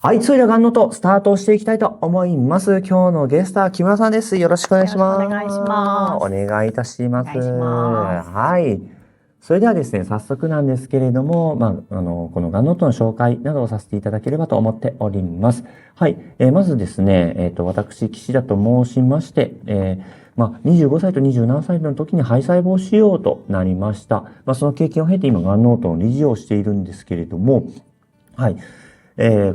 はい、それではガンノートスタートしていきたいと思います。今日のゲストは木村さんです。よろしくお願いします。よろしくお願いします。お願いいたします。お願いします。はい。それではですね、早速なんですけれども、このガンノートの紹介などをさせていただければと思っております。はい。まずですね、私、岸田と申しまして、25歳と27歳の時に肺細胞腫瘍となりました。その経験を経て今、ガンノートの理事をしているんですけれども、はい。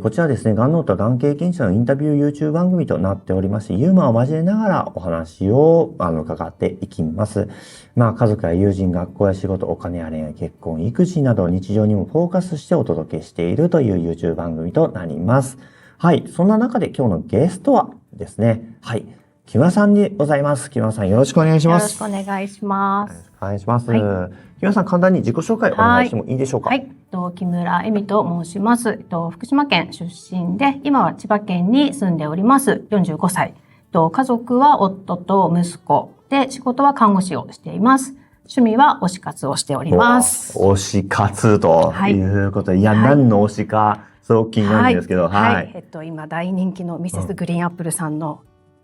こちらですね、ガンノートはがん経験者のインタビュー YouTube 番組となっておりまして、ユーモアを交えながらお話を伺っていきます。家族や友人、学校や仕事、お金や恋愛、結婚、育児など日常にもフォーカスしてお届けしているという YouTube 番組となります。はい。そんな中で今日のゲストはですね、はい。木村さんでございます。木村さんよろしくお願いします。よろしくお願いします。よろしくお願いします。はい、木村さん簡単に自己紹介お願いしてもいいでしょうか。はい。木村恵美と申します。福島県出身で、今は千葉県に住んでおります。45歳。家族は夫と息子で、仕事は看護師をしています。趣味は推し活をしております。推し活ということで、何の推しか、すごく気になるんですけど、はい。今大人気のミセスグリーンアップルさんの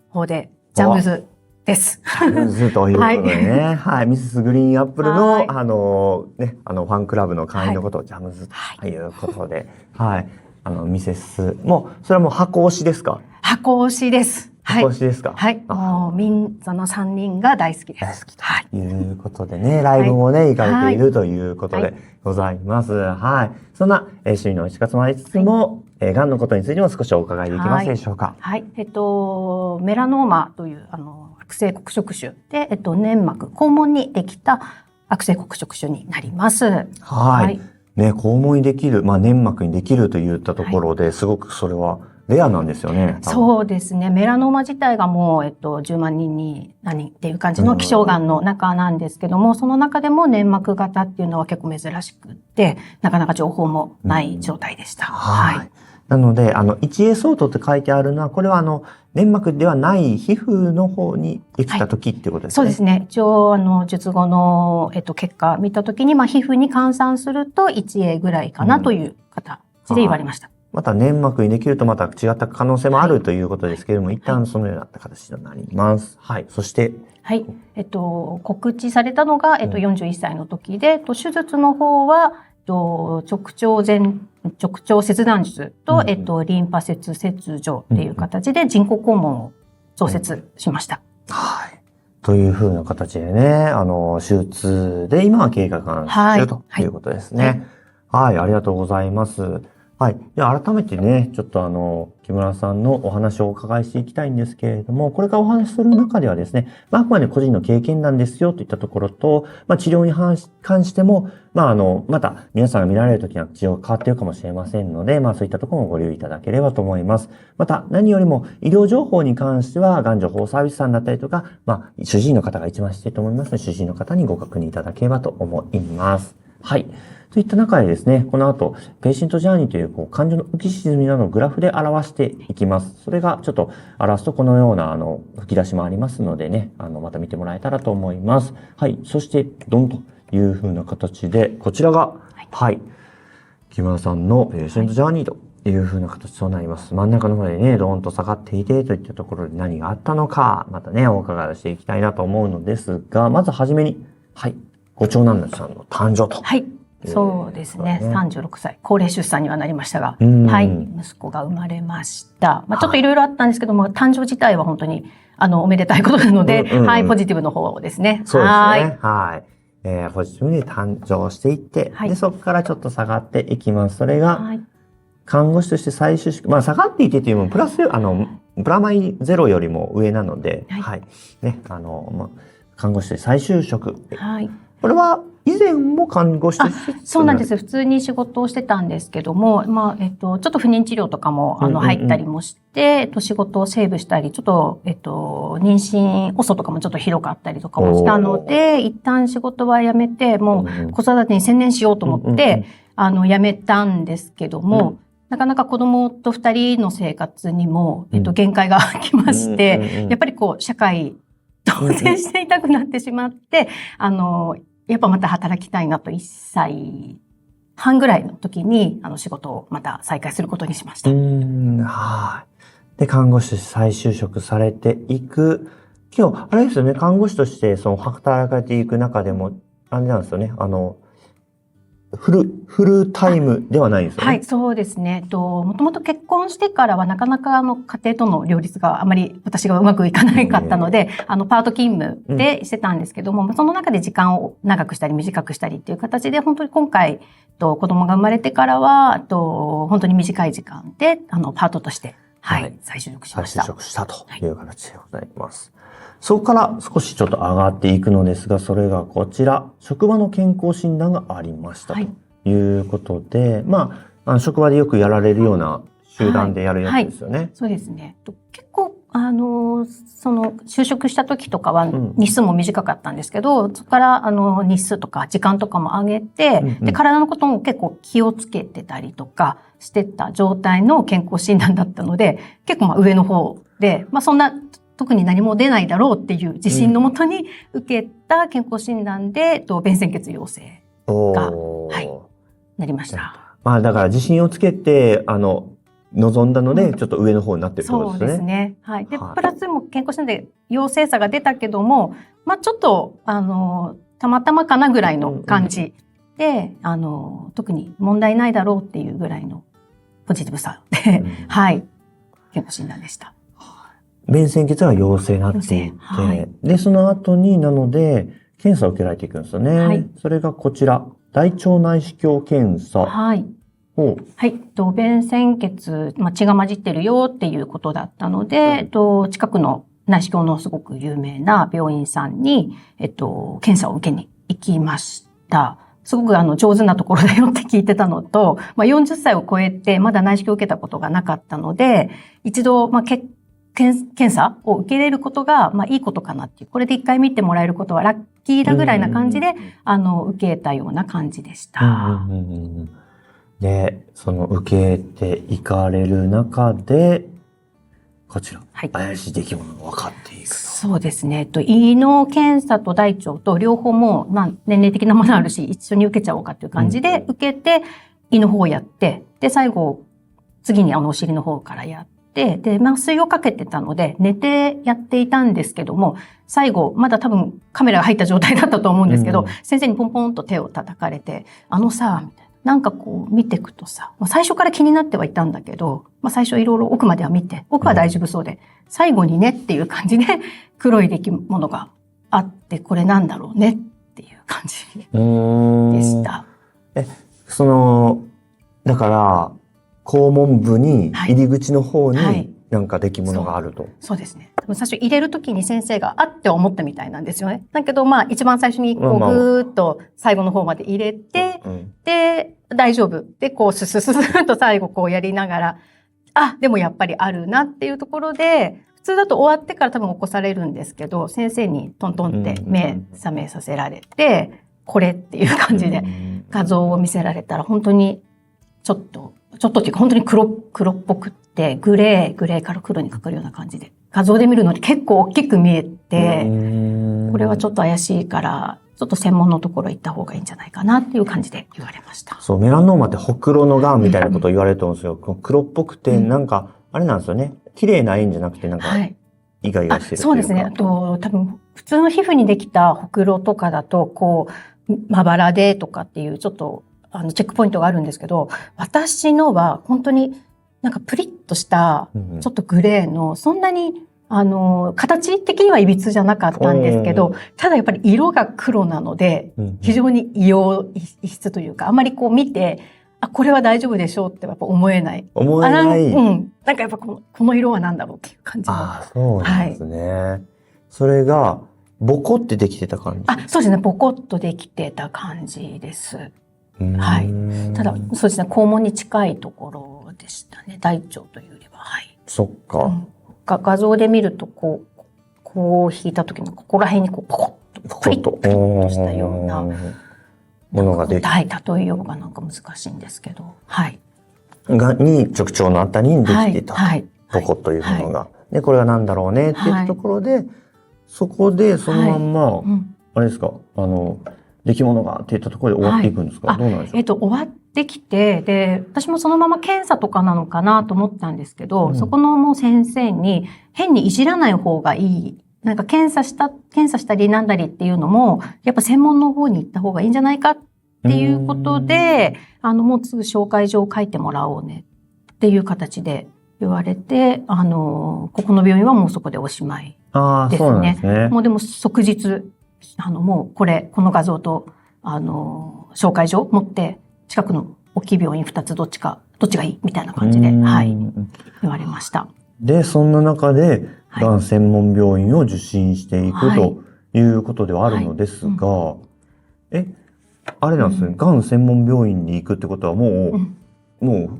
方で、ジャムズです。ジャムズということでね。はい。ミセスグリーンアップルの、ファンクラブの会員のことをジャムズということで、はい。ミセス、それはもう箱推しですか？箱推しです。箱推しですか？はい。もう、その3人が大好きです。大好きということでね、ライブもね、行かれているということでございます。はい。そんな、趣味の推し活もありつつも、がんのことについても少しお伺いできますでしょうか？はい。メラノーマという、悪性黒色種で、粘膜、肛門にできた悪性黒色種になります。はい。ね、肛門にできる、粘膜にできるといったところで、すごくそれはレアなんですよね。そうですね。メラノーマ自体がもう、10万人に何人っていう感じの希少がんの中なんですけども、その中でも粘膜型っていうのは結構珍しくって、なかなか情報もない状態でした。はい。なので、1A 相当って書いてあるのは、これは粘膜ではない皮膚の方にできた時っていうことですね。そうですね。一応、術後の、結果見た時に、皮膚に換算すると 1A ぐらいかなという形で言われました。また粘膜にできるとまた違った可能性もあるということですけれども、一旦そのような形となります。はい。そして。はい。告知されたのが、41歳の時で、手術の方は、直腸切断術と、リンパ節切除っていう形で人工肛門を創設しました。はい。というふうな形でね、手術で今は経過監視中ということですね。はい、ありがとうございます。はい。では改めてね、ちょっと木村さんのお話をお伺いしていきたいんですけれども、これからお話しする中ではですね、あくまで個人の経験なんですよといったところと、治療に関しても、また皆さんが見られるときには治療が変わっているかもしれませんので、そういったところもご留意いただければと思います。また、何よりも医療情報に関しては、がん情報サービスさんだったりとか、主治医の方が一番知っていると思いますので、主治医の方にご確認いただければと思います。はい。といった中でですね、この後、ペイシェントジャーニーという、感情の浮き沈みなどをグラフで表していきます。それがちょっと表すとこのような、吹き出しもありますのでね、また見てもらえたらと思います。はい。そして、ドンという風な形で、こちらが、はい。木村さんのペイシェントジャーニーという風な形となります。真ん中の方でね、ドーンと下がっていてといったところで何があったのか、またね、お伺いをしていきたいなと思うのですが、まずはじめに、はい。ご長男さんの誕生と。はい。そうですね。36歳。高齢出産にはなりましたが、はい。息子が生まれました。ちょっといろいろあったんですけども、誕生自体は本当に、おめでたいことなので、はい、ポジティブの方ですね。そうですね。はい。ポジティブに誕生していって、で、そこからちょっと下がっていきます。それが、看護師として最終下がっていてというのも、プラマイゼロよりも上なので、はい。ね、看護師として再就職。はい。これは、以前も看護師としてそうなんです。普通に仕事をしてたんですけども、ちょっと不妊治療とかも、入ったりもして、仕事をセーブしたり、ちょっと、妊娠、オソとかもちょっとひどかったりとかもしたので、一旦仕事は辞めて、もう子育てに専念しようと思って、辞めたんですけども、なかなか子供と二人の生活にも、限界が来まして、やっぱり社会、当然していたくなってしまって、やっぱまた働きたいなと1歳半ぐらいの時に、仕事をまた再開することにしました。はい。で、看護師として再就職されていく。今日、あれですよね、看護師として、働かれていく中でも、あれなんですよね、フルタイムではないんですよね。はい、そうですね。もともと結婚してからはなかなか家庭との両立があまり私がうまくいかなかったので、パート勤務でしてたんですけども、その中で時間を長くしたり短くしたりっていう形で、本当に今回、子供が生まれてからは、本当に短い時間で、パートとして、はい、再就職しました。再就職したという形でございます。そこから少しちょっと上がっていくのですが、それがこちら、職場の健康診断がありましたということで、職場でよくやられるような集団でやるやつですよね。そうですね。結構、就職した時とかは日数も短かったんですけど、そこから日数とか時間とかも上げて、で、体のことも結構気をつけてたりとかしてた状態の健康診断だったので、結構上の方で、そんな、特に何も出ないだろうっていう自信のもとに受けた健康診断で、便潜血陽性が、なりました。だから自信をつけて、望んだので、ちょっと上の方になってるってことですね。そうですね。はい。で、プラスも健康診断で陽性さが出たけども、ちょっと、たまたまかなぐらいの感じで、特に問題ないだろうっていうぐらいのポジティブさで、はい。健康診断でした。便潜血が陽性になっていて、で、その後に、なので、検査を受けられていくんですよね。はい。それがこちら、大腸内視鏡検査。はい。はい。便潜血、血が混じってるよっていうことだったので、近くの内視鏡のすごく有名な病院さんに、検査を受けに行きました。すごく上手なところだよって聞いてたのと、40歳を超えてまだ内視鏡を受けたことがなかったので、一度、検査を受けれることが、いいことかなっていう。これで一回見てもらえることはラッキーだぐらいな感じで、受けたような感じでした。で、受けていかれる中で、こちら、怪しい出来物が分かっていくと。そうですね。胃の検査と大腸と両方も、年齢的なものあるし、一緒に受けちゃおうかっていう感じで、受けて、胃の方をやって、で、最後、次にお尻の方からやって、で、麻酔をかけてたので、寝てやっていたんですけども、最後、まだ多分カメラが入った状態だったと思うんですけど、先生にポンポンと手を叩かれて、みたいな。なんかこう見ていくとさ、最初から気になってはいたんだけど、最初いろいろ奥までは見て、奥は大丈夫そうで、最後にねっていう感じで黒い出来物があって、これなんだろうねっていう感じでした。だから、肛門部に入り口の方になんか出来物があると。そうですね。最初入れるときに先生があって思ったみたいなんですよね。だけど一番最初にこうぐーっと最後の方まで入れて、で、大丈夫。で、こうススススと最後こうやりながら、でもやっぱりあるなっていうところで、普通だと終わってから多分起こされるんですけど、先生にトントンって目覚めさせられて、これっていう感じで画像を見せられたら本当にちょっとっていうか本当に黒っぽくって、グレーから黒にかかるような感じで。画像で見るのに結構大きく見えて、これはちょっと怪しいから、ちょっと専門のところ行った方がいいんじゃないかなっていう感じで言われました。そう、メラノーマってほくろの癌みたいなことを言われると思うんですよ。黒っぽくて、なんか、あれなんですよね。綺麗な円じゃなくて、なんか、イガイガしてるというか。そうですね。多分、普通の皮膚にできたほくろとかだと、こう、まばらでとかっていう、ちょっと、チェックポイントがあるんですけど、私のは本当になんかプリッとした、ちょっとグレーの、そんなに、形的には歪じゃなかったんですけど、ただやっぱり色が黒なので、非常に異質というか、あんまりこう見て、これは大丈夫でしょうってやっぱ思えない。思えない。なんかやっぱこの色は何だろうっていう感じの。そうなんですね。それが、ボコってできてた感じ？そうですね。ボコっとできてた感じです。はい。ただ、そうですね。肛門に近いところでしたね。大腸というよりは。はい。そっか。画像で見ると、こう引いた時に、ここら辺にこう、ポコッと、プリッとしたようなものができて。はい。例えようがなんか難しいんですけど。はい。直腸のあたりにできてた。はい。ポコッというものが。で、これは何だろうねっていうところで、そこでそのまんま、あれですか、出来物がっていったところで終わっていくんですか？どうなんでしょう？終わってきて、で、私もそのまま検査とかなのかなと思ったんですけど、そこのもう先生に変にいじらない方がいい。なんか検査したりなんだりっていうのも、やっぱ専門の方に行った方がいいんじゃないかっていうことで、もうすぐ紹介状を書いてもらおうねっていう形で言われて、ここの病院はもうそこでおしまいですね。ああ、そうなんですね。もうでも即日、もうこの画像と、紹介状持って、近くの大きい病院2つどっちがいいみたいな感じで、はい、言われました。で、そんな中で、がん専門病院を受診していくということではあるのですが、あれなんですね、がん専門病院に行くってことはもう、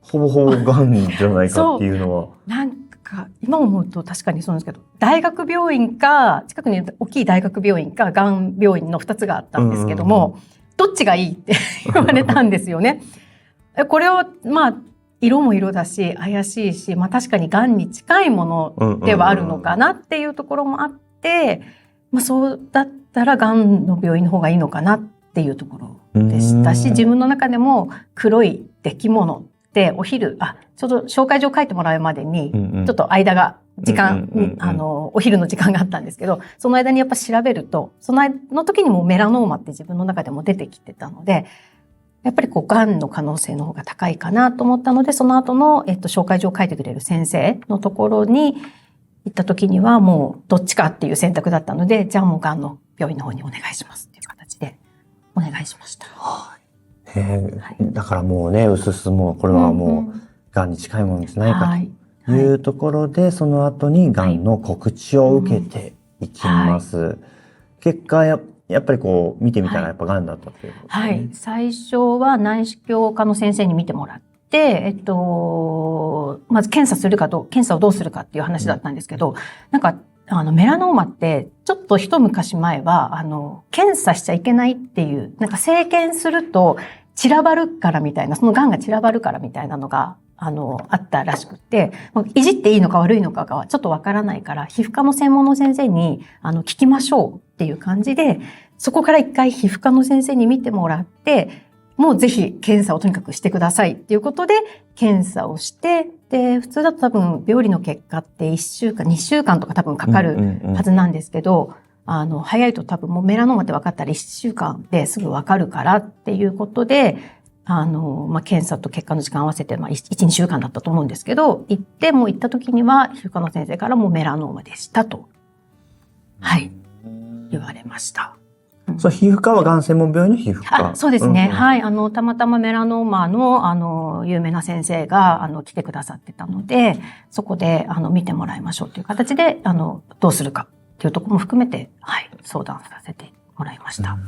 ほぼほぼがんじゃないかっていうのは。なんか、今思うと確かにそうなんですけど、大学病院か、近くに大きい大学病院か、がん病院の2つがあったんですけども、どっちがいいって言われたんですよね。これを、色も色だし、怪しいし、確かにがんに近いものではあるのかなっていうところもあって、そうだったらがんの病院の方がいいのかなっていうところでしたし、自分の中でも黒い出来物でお昼、ちょうど紹介状書いてもらうまでに、ちょっと間が、お昼の時間があったんですけど、その間にやっぱ調べると、その時にもメラノーマって自分の中でも出てきてたので、やっぱりがんの可能性の方が高いかなと思ったので、その後の、紹介状を書いてくれる先生のところに行った時にはもうどっちかっていう選択だったので、じゃあもうがんの病院の方にお願いしますっていう形でお願いしました。だからもうね、うすうすもうこれはもうがんに近いものじゃないかというところで、その後にがんの告知を受けていきます。結果やっぱり見てみたらやっぱがんだったっていうことですね。最初は内視鏡科の先生に見てもらって、まず検査をどうするかっていう話だったんですけど、なんか、メラノーマって、ちょっと一昔前は、検査しちゃいけないっていう、なんか生検すると散らばるからみたいな、その癌が散らばるからみたいなのが、あったらしくて、いじっていいのか悪いのかがちょっとわからないから、皮膚科の専門の先生に、聞きましょうっていう感じで、そこから一回皮膚科の先生に見てもらって、もうぜひ検査をとにかくしてくださいっていうことで、検査をして、で、普通だと多分病理の結果って1週間、2週間とか多分かかるはずなんですけど、早いと多分もうメラノーマって分かったら1週間ですぐ分かるからっていうことで、検査と結果の時間合わせて、1、2週間だったと思うんですけど、行った時には、皮膚科の先生からもうメラノーマでしたと、言われました。そう、皮膚科はがん専門病院の皮膚科？そうですね。たまたまメラノーマの、有名な先生が、来てくださってたので、そこで、見てもらいましょうという形で、どうするかっていうところも含めて、相談させてもらいました。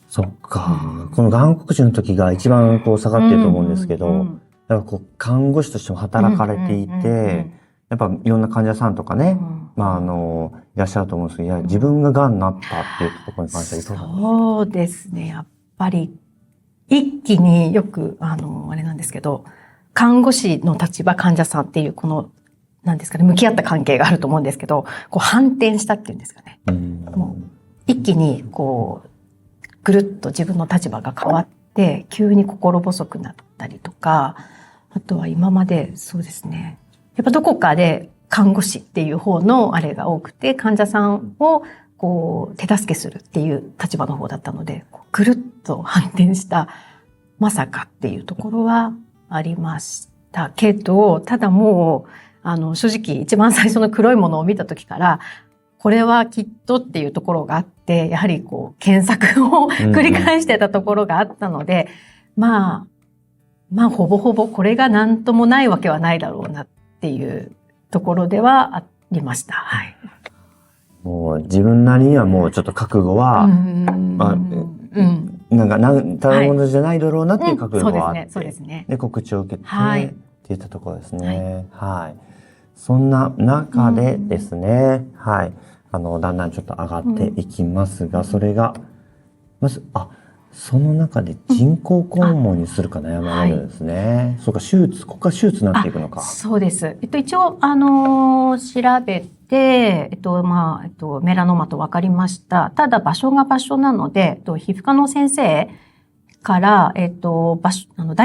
そっか。このがん告知の時が一番下がってると思うんですけど、やっぱ看護師としても働かれていて、やっぱいろんな患者さんとかね、いらっしゃると思うんですけど、自分ががんになったっていうところに関してはいかがですか？そうですね。やっぱり、一気によく、あれなんですけど、看護師の立場、患者さんっていう、なんですかね、向き合った関係があると思うんですけど、反転したっていうんですかね。もう一気に、ぐるっと自分の立場が変わって、急に心細くなったりとか、あとは今まで、そうですね。やっぱどこかで看護師っていう方のあれが多くて、患者さんを手助けするっていう立場の方だったので、ぐるっと反転した、まさかっていうところはありましたけど、ただもう、正直一番最初の黒いものを見た時から、これはきっとっていうところがあって、やはり検索を繰り返してたところがあったので、ほぼほぼこれが何ともないわけはないだろうなっていうところではありました。もう自分なりにはもうちょっと覚悟は、ただものじゃないだろうなっていう覚悟があって、そうですね。で、告知を受けて、っていったところですね。そんな中でですね、だんだんちょっと上がっていきますが、それが、まず、その中で人工肛門にするか悩まれるんですね。そうか、ここから手術になっていくのか。そうです。一応、調べて、メラノマと分かりました。ただ、場所が場所なので、皮膚科の先生から、大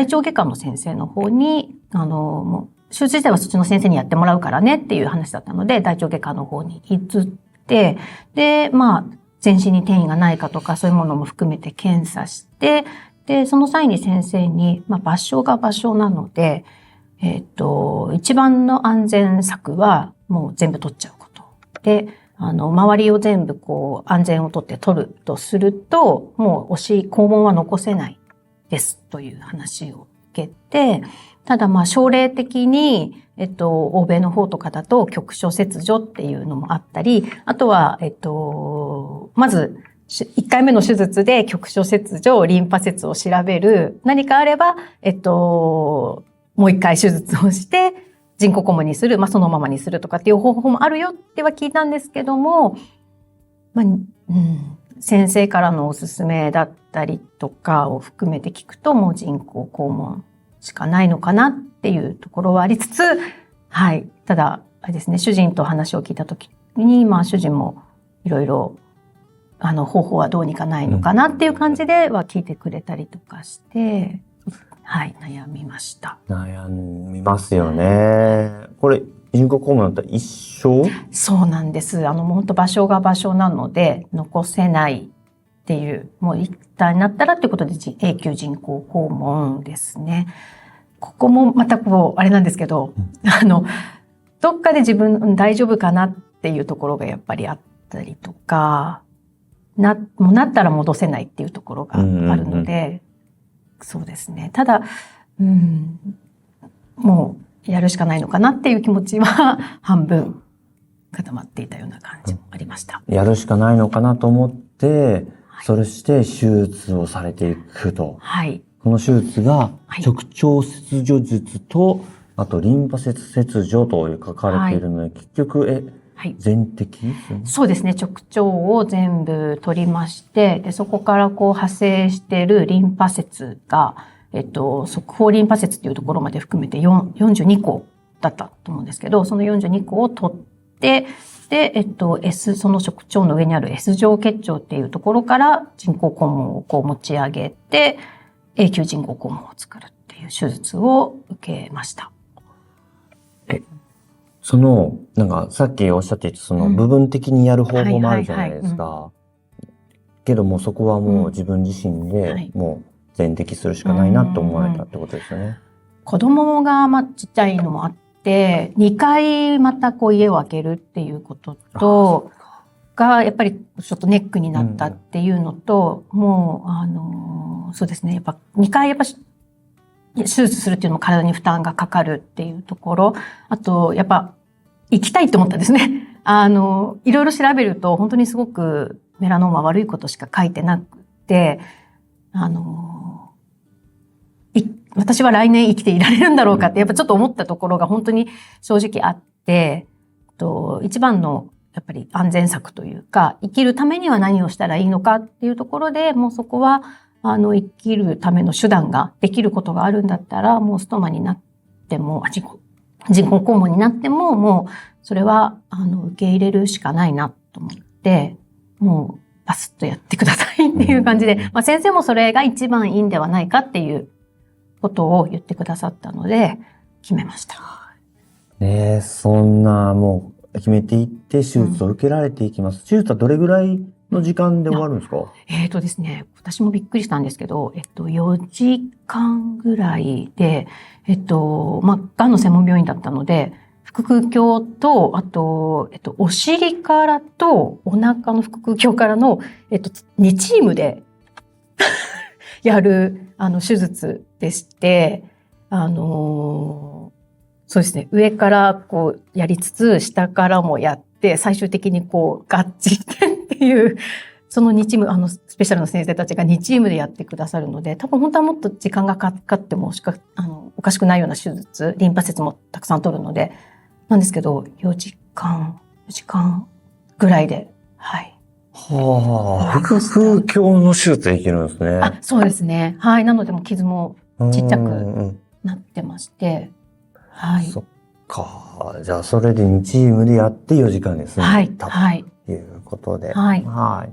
腸外科の先生の方に、もう手術自体はそっちの先生にやってもらうからねっていう話だったので、大腸外科の方に移って、で、全身に転移がないかとか、そういうものも含めて検査して、で、その際に先生に、場所が場所なので、一番の安全策は、もう全部取っちゃうこと。で、周りを全部安全をとって取るとすると、もう肛門は残せないですという話を受けて、ただ症例的に、欧米の方とかだと局所切除っていうのもあったり、あとは、まず、1回目の手術で局所切除、リンパ節を調べる、何かあれば、もう1回手術をして、人工肛門にする、そのままにするとかっていう方法もあるよっては聞いたんですけども、先生からのおすすめだったりとかを含めて聞くと、もう人工肛門しかないのかなっていうところはありつつ、はい。ただ、あれですね、主人と話を聞いたときに、主人もいろいろ、方法はどうにかないのかなっていう感じでは聞いてくれたりとかして、はい、悩みました。悩みますよね。これ、人工肛門だったら一生？そうなんです。もう本当場所が場所なので、残せないっていう、もう一旦になったらっていうことで、永久人工肛門ですね。ここもまたあれなんですけど、どっかで自分大丈夫かなっていうところがやっぱりあったりとか、もうなったら戻せないっていうところがあるので、そうですね。ただ、もうやるしかないのかなっていう気持ちは半分固まっていたような感じもありました。やるしかないのかなと思って、そして手術をされていくと。はい。この手術が直腸切除術と、あとリンパ節切除と書かれているので、結局、全摘？そうですね。直腸を全部取りまして、でそこから派生しているリンパ節が、側方リンパ節っていうところまで含めて42個だったと思うんですけど、その42個を取って、で、その直腸の上にある S 状結腸っていうところから人工肛門を持ち上げて、永久人工肛門を作るっていう手術を受けました。さっきおっしゃっていた部分的にやる方法もあるじゃないですか。けどもそこはもう自分自身でもう全摘するしかないなって思われたってことですよね。子供がちっちゃいのもあって、2回また家を開けるっていうことと、がやっぱりちょっとネックになったっていうのと、もう、そうですね。やっぱ2回やっぱ手術するっていうのも体に負担がかかるっていうところ。あと、やっぱ、行きたいって思ったんですね。いろいろ調べると、本当にすごくメラノーマ悪いことしか書いてなくて、私は来年生きていられるんだろうかって、やっぱちょっと思ったところが本当に正直あって、一番のやっぱり安全策というか、生きるためには何をしたらいいのかっていうところで、もうそこは、生きるための手段ができることがあるんだったら、もうストマになっても、人工肛門になっても、もう、それは、受け入れるしかないなと思って、もう、バスッとやってくださいっていう感じで、先生もそれが一番いいんではないかっていうことを言ってくださったので、決めました。ねえ、そんな、もう、決めていって手術を受けられていきます。手術はどれぐらいの時間で終わるんですか？ですね、私もびっくりしたんですけど、4時間ぐらいで、がんの専門病院だったので、腹腔鏡と、あと、お尻からとお腹の腹腔鏡からの、2チームでやる、手術でして、そうですね、上からやりつつ、下からもやって、最終的に合致してっていう、その2チーム、スペシャルの先生たちが2チームでやってくださるので、多分本当はもっと時間がかかってもおかしくないような手術、リンパ節もたくさん取るので、なんですけど、4時間ぐらいで、はい、はあ、腹腔の手術できるんですね。あ、そうですね。はい。なのでも傷もちっちゃくなってまして。はい。そっか。じゃあ、それで2チームでやって4時間で済んでたということで。はい。は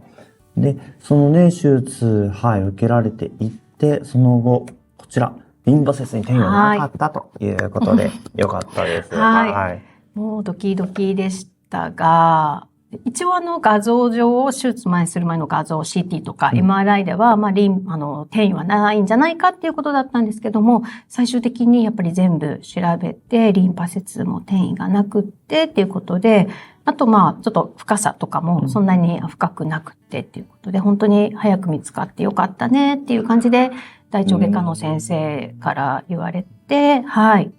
い。で、そのね、手術、はい、受けられていって、その後、こちら、リンパ節に転移がなかったということで、よかったです。はい。もうドキドキでしたが、一応画像上を手術する前の画像 CT とか MRI では、転移はないんじゃないかっていうことだったんですけども、最終的にやっぱり全部調べて、リンパ節も転移がなくってっていうことで、あとちょっと深さとかもそんなに深くなくてっていうことで、本当に早く見つかってよかったねっていう感じで、大腸外科の先生から言われて、はい。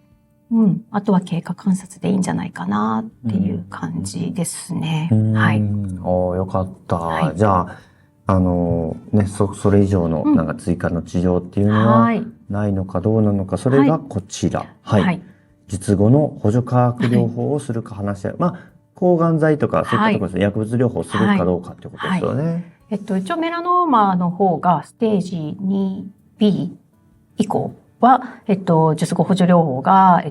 あとは経過観察でいいんじゃないかなっていう感じですね。はい。よかった。はい、じゃあ、ね、それ以上のなんか追加の治療っていうのはないのかどうなのか、それがこちら。はい。術後の補助化学療法をするか話し合う。抗がん剤とかそういったところですね、薬物療法をするかどうかっていうことですよね。一応メラノーマの方がステージ 2B 以降は、術後補助療法が、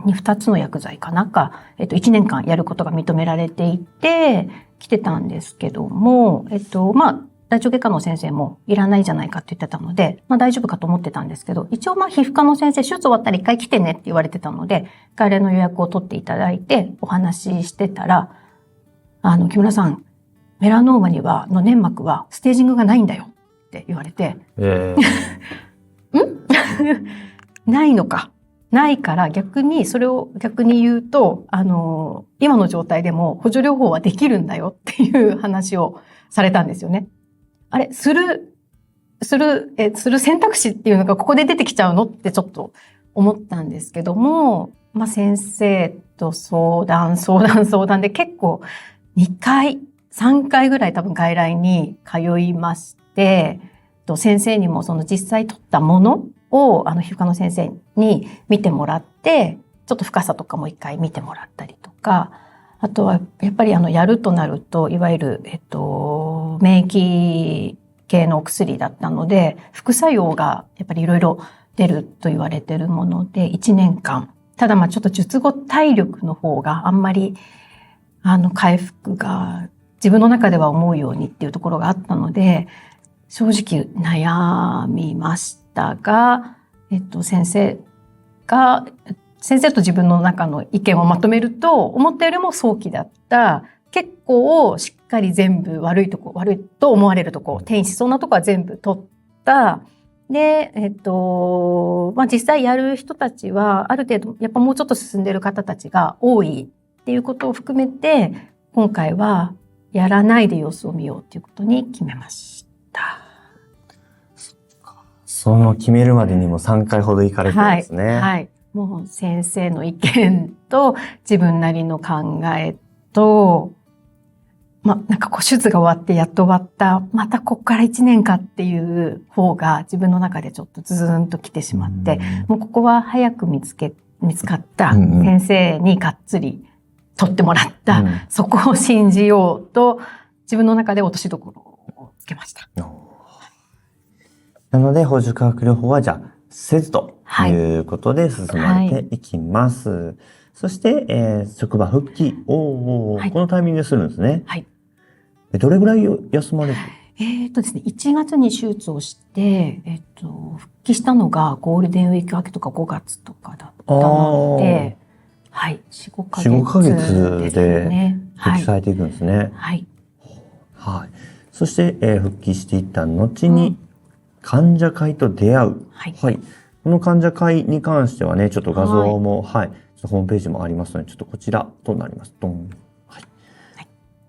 2つの薬剤かなんか、1年間やることが認められていて、来てたんですけども、大腸外科の先生もいらないじゃないかって言ってたので、大丈夫かと思ってたんですけど、一応皮膚科の先生、手術終わったら一回来てねって言われてたので、外来の予約を取っていただいて、お話ししてたら、木村さん、メラノーマには、の粘膜はステージングがないんだよって言われて、ないのか。ないからそれを逆に言うと、今の状態でも補助療法はできるんだよっていう話をされたんですよね。あれ、する選択肢っていうのがここで出てきちゃうのってちょっと思ったんですけども、先生と相談で結構2回、3回ぐらい多分外来に通いまして、先生にもその実際取ったものを皮膚科の先生に見てもらって、ちょっと深さとかも一回見てもらったりとか、あとはやっぱりやるとなると、いわゆる、免疫系のお薬だったので、副作用がやっぱりいろいろ出ると言われてるもので、1年間。ただちょっと術後体力の方があんまり、回復が自分の中では思うようにっていうところがあったので、正直悩みましたが、先生と自分の中の意見をまとめると、思ったよりも早期だった。結構しっかり全部悪いと思われるとこ、転移しそうなとこは全部取った。で、実際やる人たちは、ある程度、やっぱもうちょっと進んでる方たちが多いっていうことを含めて、今回はやらないで様子を見ようということに決めました。その決めるまでにも3回ほど行かれてるんですね。はい。もう先生の意見と自分なりの考えと、なんか手術が終わってやっと終わった、またこっから1年かっていう方が自分の中でちょっとズーンと来てしまって、もうここは早く見つかった先生にがっつり取ってもらった、そこを信じようと自分の中で落としどころをつけました。なので、補助化学療法はじゃあ、せずということで進まれていきます。そして、職場復帰を、このタイミングでするんですね。はい。どれぐらい休まれる？ですね、1月に手術をして、復帰したのがゴールデンウィーク明けとか5月とかだったので、はい、4、5ヶ月で復帰されていくんですね。はい。はい。そして、復帰していった後に、患者会と出会う。はい。はい。この患者会に関してはね、ちょっと画像も、はい。ホームページもありますので、ちょっとこちらとなります。ドン。はい。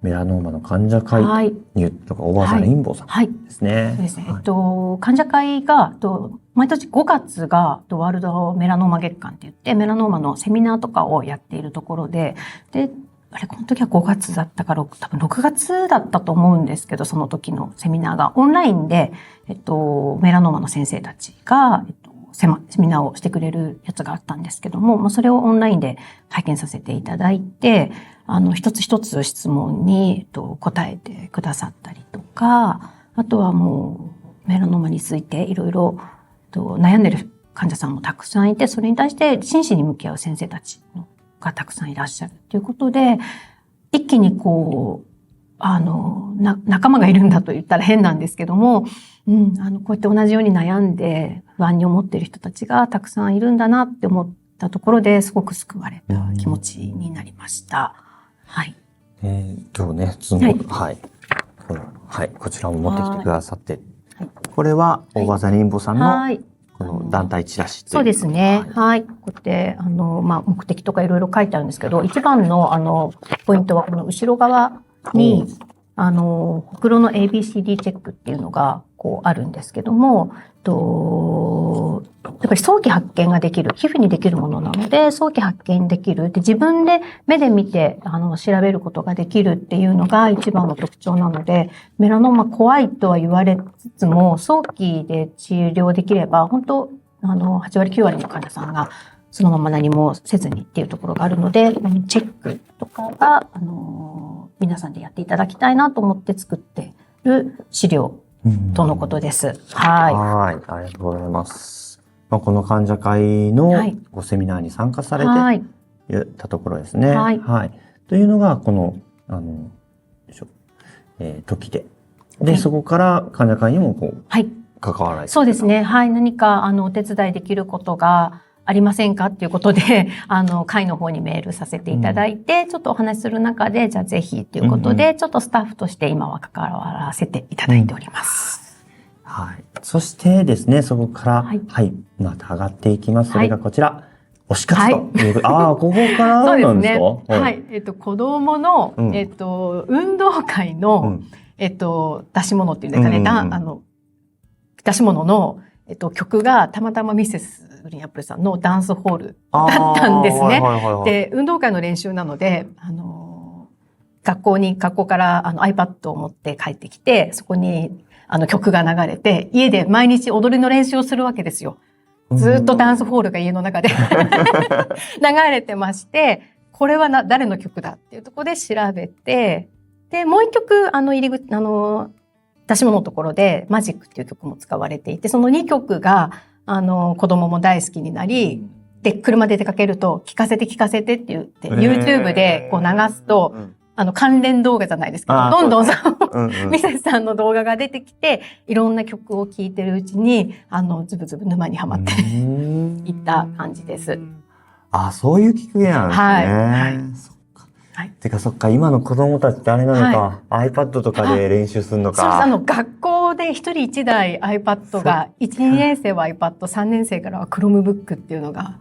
メラノーマの患者会に、とか、小川さん、インボさんですね。そうですね。患者会が、毎年5月が、ワールドメラノーマ月間って言って、メラノーマのセミナーとかをやっているところで、この時は5月だったか、多分6月だったと思うんですけど、その時のセミナーがオンラインで、メラノーマの先生たちが、セミナーをしてくれるやつがあったんですけども、それをオンラインで拝見させていただいて、一つ一つ質問に答えてくださったりとか、あとはもうメラノマについていろいろ悩んでる患者さんもたくさんいて、それに対して真摯に向き合う先生たちがたくさんいらっしゃるということで、一気に仲間がいるんだと言ったら変なんですけども、こうやって同じように悩んで不安に思っている人たちがたくさんいるんだなって思ったところですごく救われた気持ちになりました。はい。今日ね、はい。はい。こちらも持ってきてくださって、はい、これは大場ザリンボさんの、はい、この団体チラシそうですね。はい。こうやって、目的とかいろいろ書いてあるんですけど、一番の、ポイントはこの後ろ側に、ほくろの ABCD チェックっていうのが、あるんですけども、やっぱり早期発見ができる、皮膚にできるものなので、早期発見できる。で、自分で目で見て、調べることができるっていうのが一番の特徴なので、メラノーマ怖いとは言われつつも、早期で治療できれば、本当8割9割の患者さんが、そのまま何もせずにっていうところがあるので、チェックとかが、皆さんでやっていただきたいなと思って作っている資料とのことです。はい。はい。ありがとうございます。この患者会のごセミナーに参加されていたところですね。はい。はい。というのが、この、時で。で、そこから患者会にも関わられてそうですね。はい。何か、お手伝いできることがありませんかっていうことで、会の方にメールさせていただいて、ちょっとお話しする中で、じゃあぜひっていうことで、ちょっとスタッフとして今は関わらせていただいております。はい。そしてですね、そこから、はい。また上がっていきます。それがこちら。推し活ということ。ここからなんですか？そうですね。はい。子供の、運動会の、出し物っていうんですかね。出し物の、曲がたまたまミセスグリーンアップルさんのダンスホールだったんですね。で、運動会の練習なので、学校からiPad を持って帰ってきて、そこに曲が流れて、家で毎日踊りの練習をするわけですよ。ずっとダンスホールが家の中で流れてまして、これは誰の曲だっていうところで調べて、で、もう一曲、出し物のところでマジックっていう曲も使われていて、その2曲が、子供も大好きになり、で、車で出かけると、聞かせてって言って、YouTube で流すと、関連動画じゃないですけど、どんどんミセスさんの動画が出てきて、いろんな曲を聴いてるうちに、ズブズブ沼にはまっていった感じです。そういうきっかけなんですね。はい。はい。てか、そっか、今の子供たちってあれなのか、iPad とかで練習するのか。そうです。学校で一人一台 iPad が、1、2年生は iPad、3年生からは Chromebook っていうのが、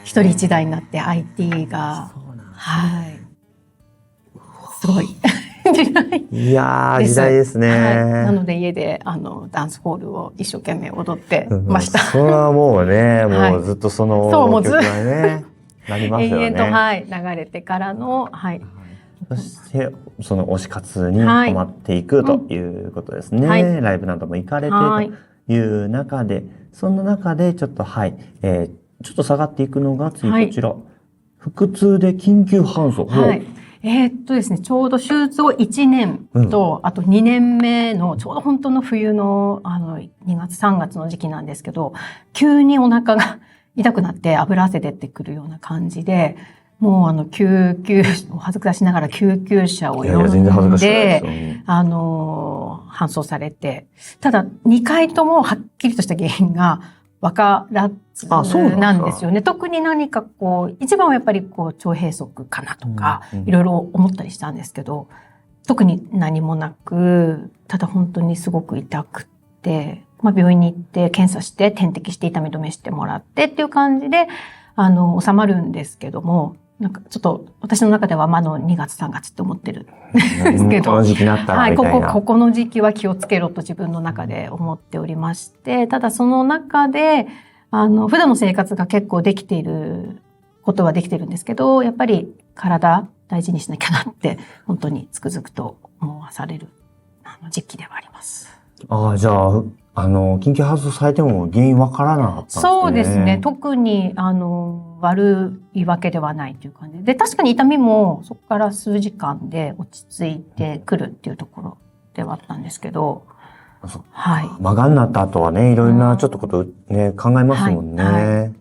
一人一台になって IT が、はい。すごい。時代。いやー、時代ですね。なので家で、ダンスホールを一生懸命踊ってました。それはもうね、もうずっとその曲がね、なりますよね。延々と、流れてからの、そして、その推し活にハマっていくということですね。ライブなども行かれてという中で、その中でちょっとちょっと下がっていくのが次こちら。腹痛で緊急搬送。ですね、ちょうど手術後1年と、あと2年目の、ちょうど本当の冬の、2月3月の時期なんですけど、急にお腹が痛くなって油汗出てくるような感じで、もう救急、恥ずかしながら救急車を呼んで、搬送されて、ただ2回ともはっきりとした原因がわからずなんですよね。特に何か一番はやっぱり腸閉塞かなとか、いろいろ思ったりしたんですけど、特に何もなく、ただ本当にすごく痛くって、病院に行って検査して点滴して痛み止めしてもらってっていう感じで、収まるんですけども、なんかちょっと私の中では2月3月って思ってるんですけど。この時期になったらみたいな。ここの時期は気をつけろと自分の中で思っておりまして、ただその中で、普段の生活が結構できていることはできてるんですけど、やっぱり体大事にしなきゃなって、本当につくづくと思わされる時期ではあります。じゃあ、緊急搬送されても原因わからなかったんですね。そうですね。特に、悪いわけではないという感じで。確かに痛みもそこから数時間で落ち着いてくるっていうところではあったんですけど。はい。まあ、癌になった後はね、いろいろなちょっとことね、考えますもんね。はい。はい。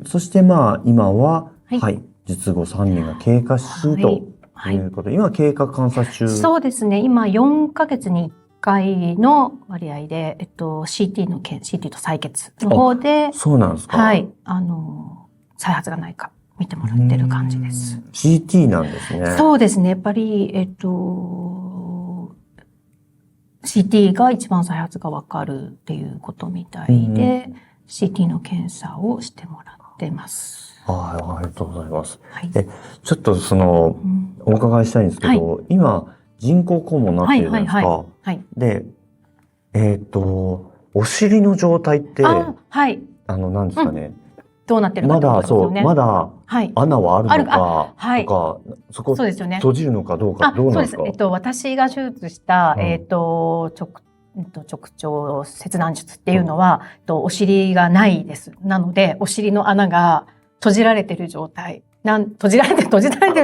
そしてまあ、今は、はい。術後3年が経過し、ということで、今経過観察中。そうですね。今4ヶ月に1回の割合で、CT と採血の方で、そうなんですか。はい。再発がないか見てもらってる感じです。CT なんですね。そうですね。やっぱり、CT が一番再発がわかるっていうことみたいで、CT の検査をしてもらってます。はい、ありがとうございます。はい、ちょっとお伺いしたいんですけど、はい、今、人工肛門になってるじゃないですか。はい。で、お尻の状態って、はい。何ですかね。どうなってるかってことですよね。まだ、穴はあるのか、はい、とか、そこ、そうですよね。閉じるのかどうか、どうなんですか？そうです。私が手術した、直腸切断術っていうのは、お尻がないです。なので、お尻の穴が閉じられてる状態。閉じられてるっ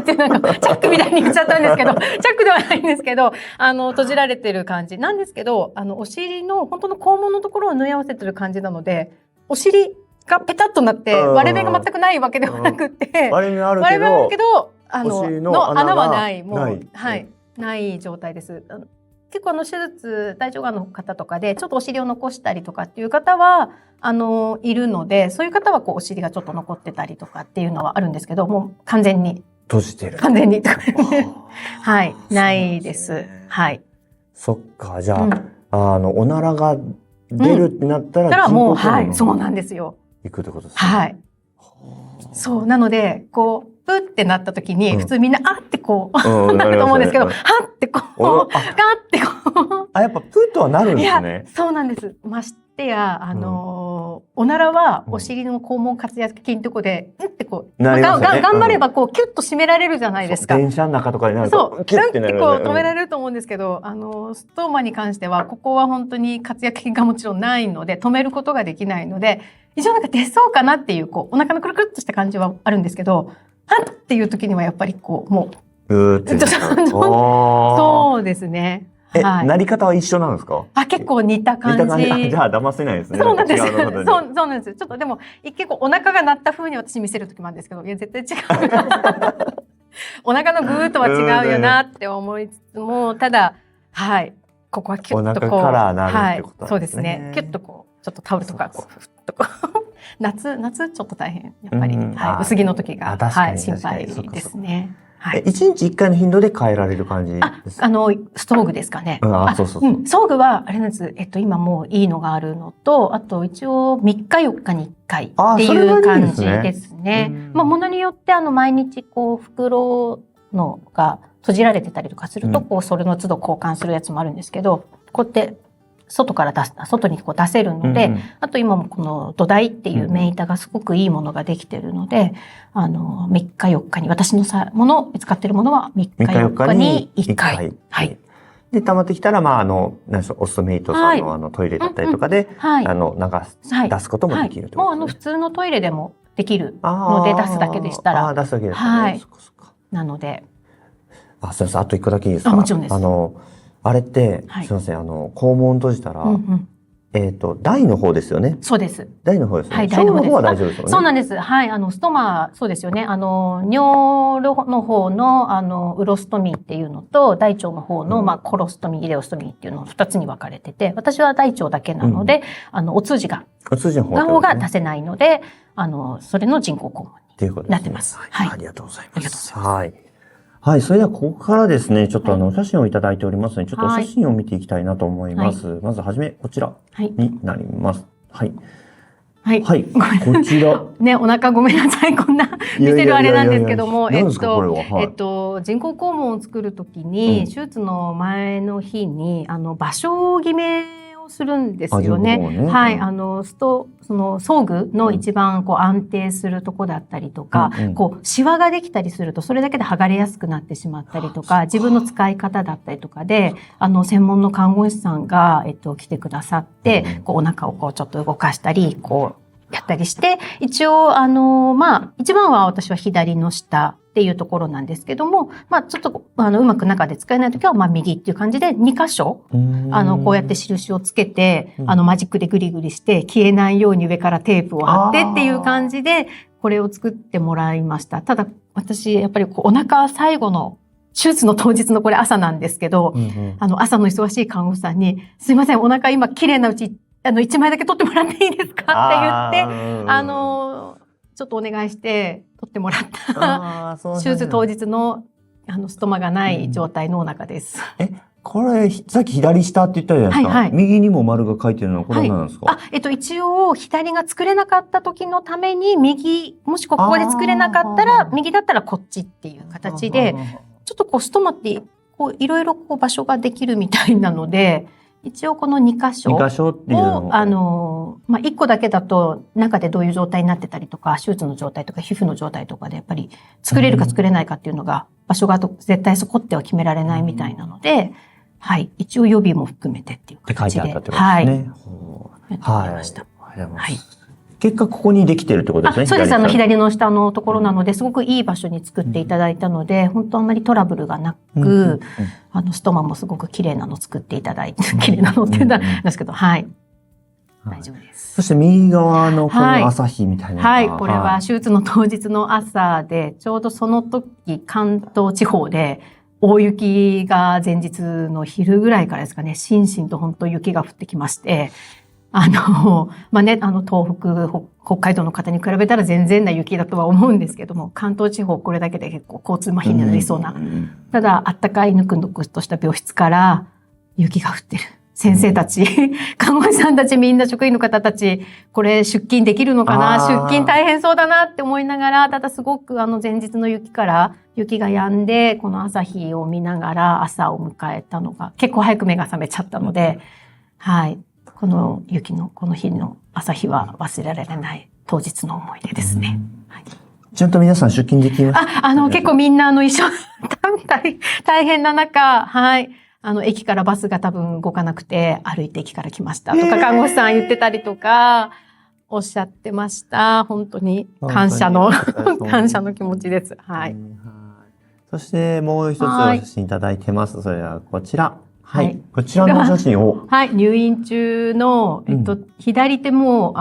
ていうなんか、チャックみたいに言っちゃったんですけど、チャックではないんですけど、閉じられてる感じなんですけど、お尻の、本当の肛門のところを縫い合わせてる感じなので、お尻がペタッとなって、割れ目が全くないわけではなくて、割れ目あるけど、の穴はない。もう、はい、ない状態です。結構手術、大腸がんの方とかで、ちょっとお尻を残したりとかっていう方は、いるので、そういう方はお尻がちょっと残ってたりとかっていうのはあるんですけど、もう完全に。閉じてる。完全に。はい、ないです。はい。そっか、じゃあ、おならが出るってなったら、もう、はい、そうなんですよ。行くってことですね。はい。そう、なので、プってなった時に、普通みんな、あってなると思うんですけど、はってガーってやっぱプッとはなるんですね。そうなんです。ましてや、おならはお尻の肛門括約筋のとこで、って頑張ればキュッと締められるじゃないですか。電車の中とかになると、キュッて止められると思うんですけど、ストーマに関しては、ここは本当に括約筋がもちろんないので、止めることができないので、一応なんか出そうかなっていう、お腹のくるくるっとした感じはあるんですけど、はっっていう時にはやっぱりもう、そうですね。なり方は一緒なんですか？結構似た感じ。じゃあ騙せないですね。そうなんです。そうなんです。ちょっとでも、結構お腹が鳴った風に私見せる時もあるんですけど、いや、絶対違う。お腹のグーとは違うよなって思いつつも、ただ、はい。ここはキュッとお腹からなるってことそうですね。キュッとちょっとタオルとか、ふっと夏ちょっと大変。やっぱり、薄着の時が、心配ですね。1日1回の頻度で変えられる感じですか？ストーグですかね。そう。ストーグは、あれなんです。今もういいのがあるのと、あと一応3日4日に1回っていう感じですね。ものによって毎日袋のが閉じられてたりとかすると、それの都度交換するやつもあるんですけど、こうやって外に出せるので、あと今もこの土台っていう目板がすごくいいものができてるので、3日4日に、私の使ってるものは3日4日に1回。はい。で、溜まってきたら、オストメイトさんのトイレだったりとかで、出すこともできると。もう普通のトイレでもできるので、出すだけでしたら。出すだけでしたら。はい。なので。すいません、あと1個だけいいですか？もちろんです。あれって、すいません、肛門閉じたら、大の方ですよね。そうです。大の方ですね。はい、大の方は大丈夫ですよね。そうなんです。はい、ストマ、そうですよね。尿路の方の、ウロストミーっていうのと、大腸の方の、コロストミー、イレオストミーっていうのを2つに分かれてて、私は大腸だけなので、お通じの方が出せないので、それの人工肛門になってます。はい。ありがとうございます。はい。はい。それでは、ここからですね、ちょっとお写真をいただいておりますので、ちょっとお写真を見ていきたいなと思います。まずはじめ、こちらになります。はい。はい。こちら。ね、お腹ごめんなさい。こんな見せるあれなんですけども、人工肛門を作るときに、手術の前の日に、場所決めををするんですよね。はい、その装具の一番こう安定するとこだったりとか、こうシワができたりするとそれだけで剥がれやすくなってしまったりとか、自分の使い方だったりとかで、専門の看護師さんが来てくださって、こうお腹をこうちょっと動かしたり、こうやったりして、一応一番は私は左の下っていうところなんですけども、ちょっとうまく中で使えないときは右っていう感じで2箇所こうやって印をつけてマジックでグリグリして消えないように上からテープを貼ってっていう感じでこれを作ってもらいました。ただ私やっぱりお腹最後の手術の当日のこれ朝なんですけど、朝の忙しい看護師さんにすいませんお腹今綺麗なうち1枚だけ取ってもらっていいですかって言ってちょっとお願いして取ってもらった手術当日のストマがない状態のお腹です。これさっき左下って言ったじゃないですか。右にも丸が書いてるのはこれなんですか？一応左が作れなかった時のためにもしここで作れなかったら右だったらこっちっていう形でちょっとこうストマってこういろいろこう場所ができるみたいなので。一応この2箇所を1個だけだと中でどういう状態になってたりとか手術の状態とか皮膚の状態とかでやっぱり作れるか作れないかっていうのが場所が絶対そこっては決められないみたいなので、はい、一応予備も含めてっていう形で、はい、やってみました。はい。結果ここにできてるってことですね。そうです。左の下のところなので、すごくいい場所に作っていただいたので、本当あんまりトラブルがなく、ストマもすごく綺麗なの作っていただいて、綺麗なのって言うんですけど、はい。大丈夫です。そして右側のこの朝日みたいな。はい。これは手術の当日の朝で、ちょうどその時、関東地方で、大雪が前日の昼ぐらいからですかね、しんしんと本当雪が降ってきまして、東北、北海道の方に比べたら全然な雪だとは思うんですけども、関東地方これだけで結構交通麻痺になりそうな。ただ、あったかいぬくぬくとした病室から雪が降ってる。先生たち、看護師さんたちみんな職員の方たち、これ出勤できるのかな、出勤大変そうだなって思いながら、ただすごく前日の雪から雪が止んで、この朝日を見ながら朝を迎えたのが、結構早く目が覚めちゃったので、はい。この日の朝日は忘れられない当日の思い出ですね。はい、ちゃんと皆さん出勤できました？結構みんな一緒大変な中、はい。駅からバスが多分動かなくて歩いて駅から来ましたとか、看護師さん言ってたりとか、おっしゃってました。本当に感謝の気持ちです。はい。そしてもう一つお写真いただいてます。それはこちら。はい。こちらの写真を。はい。入院中の、左手も、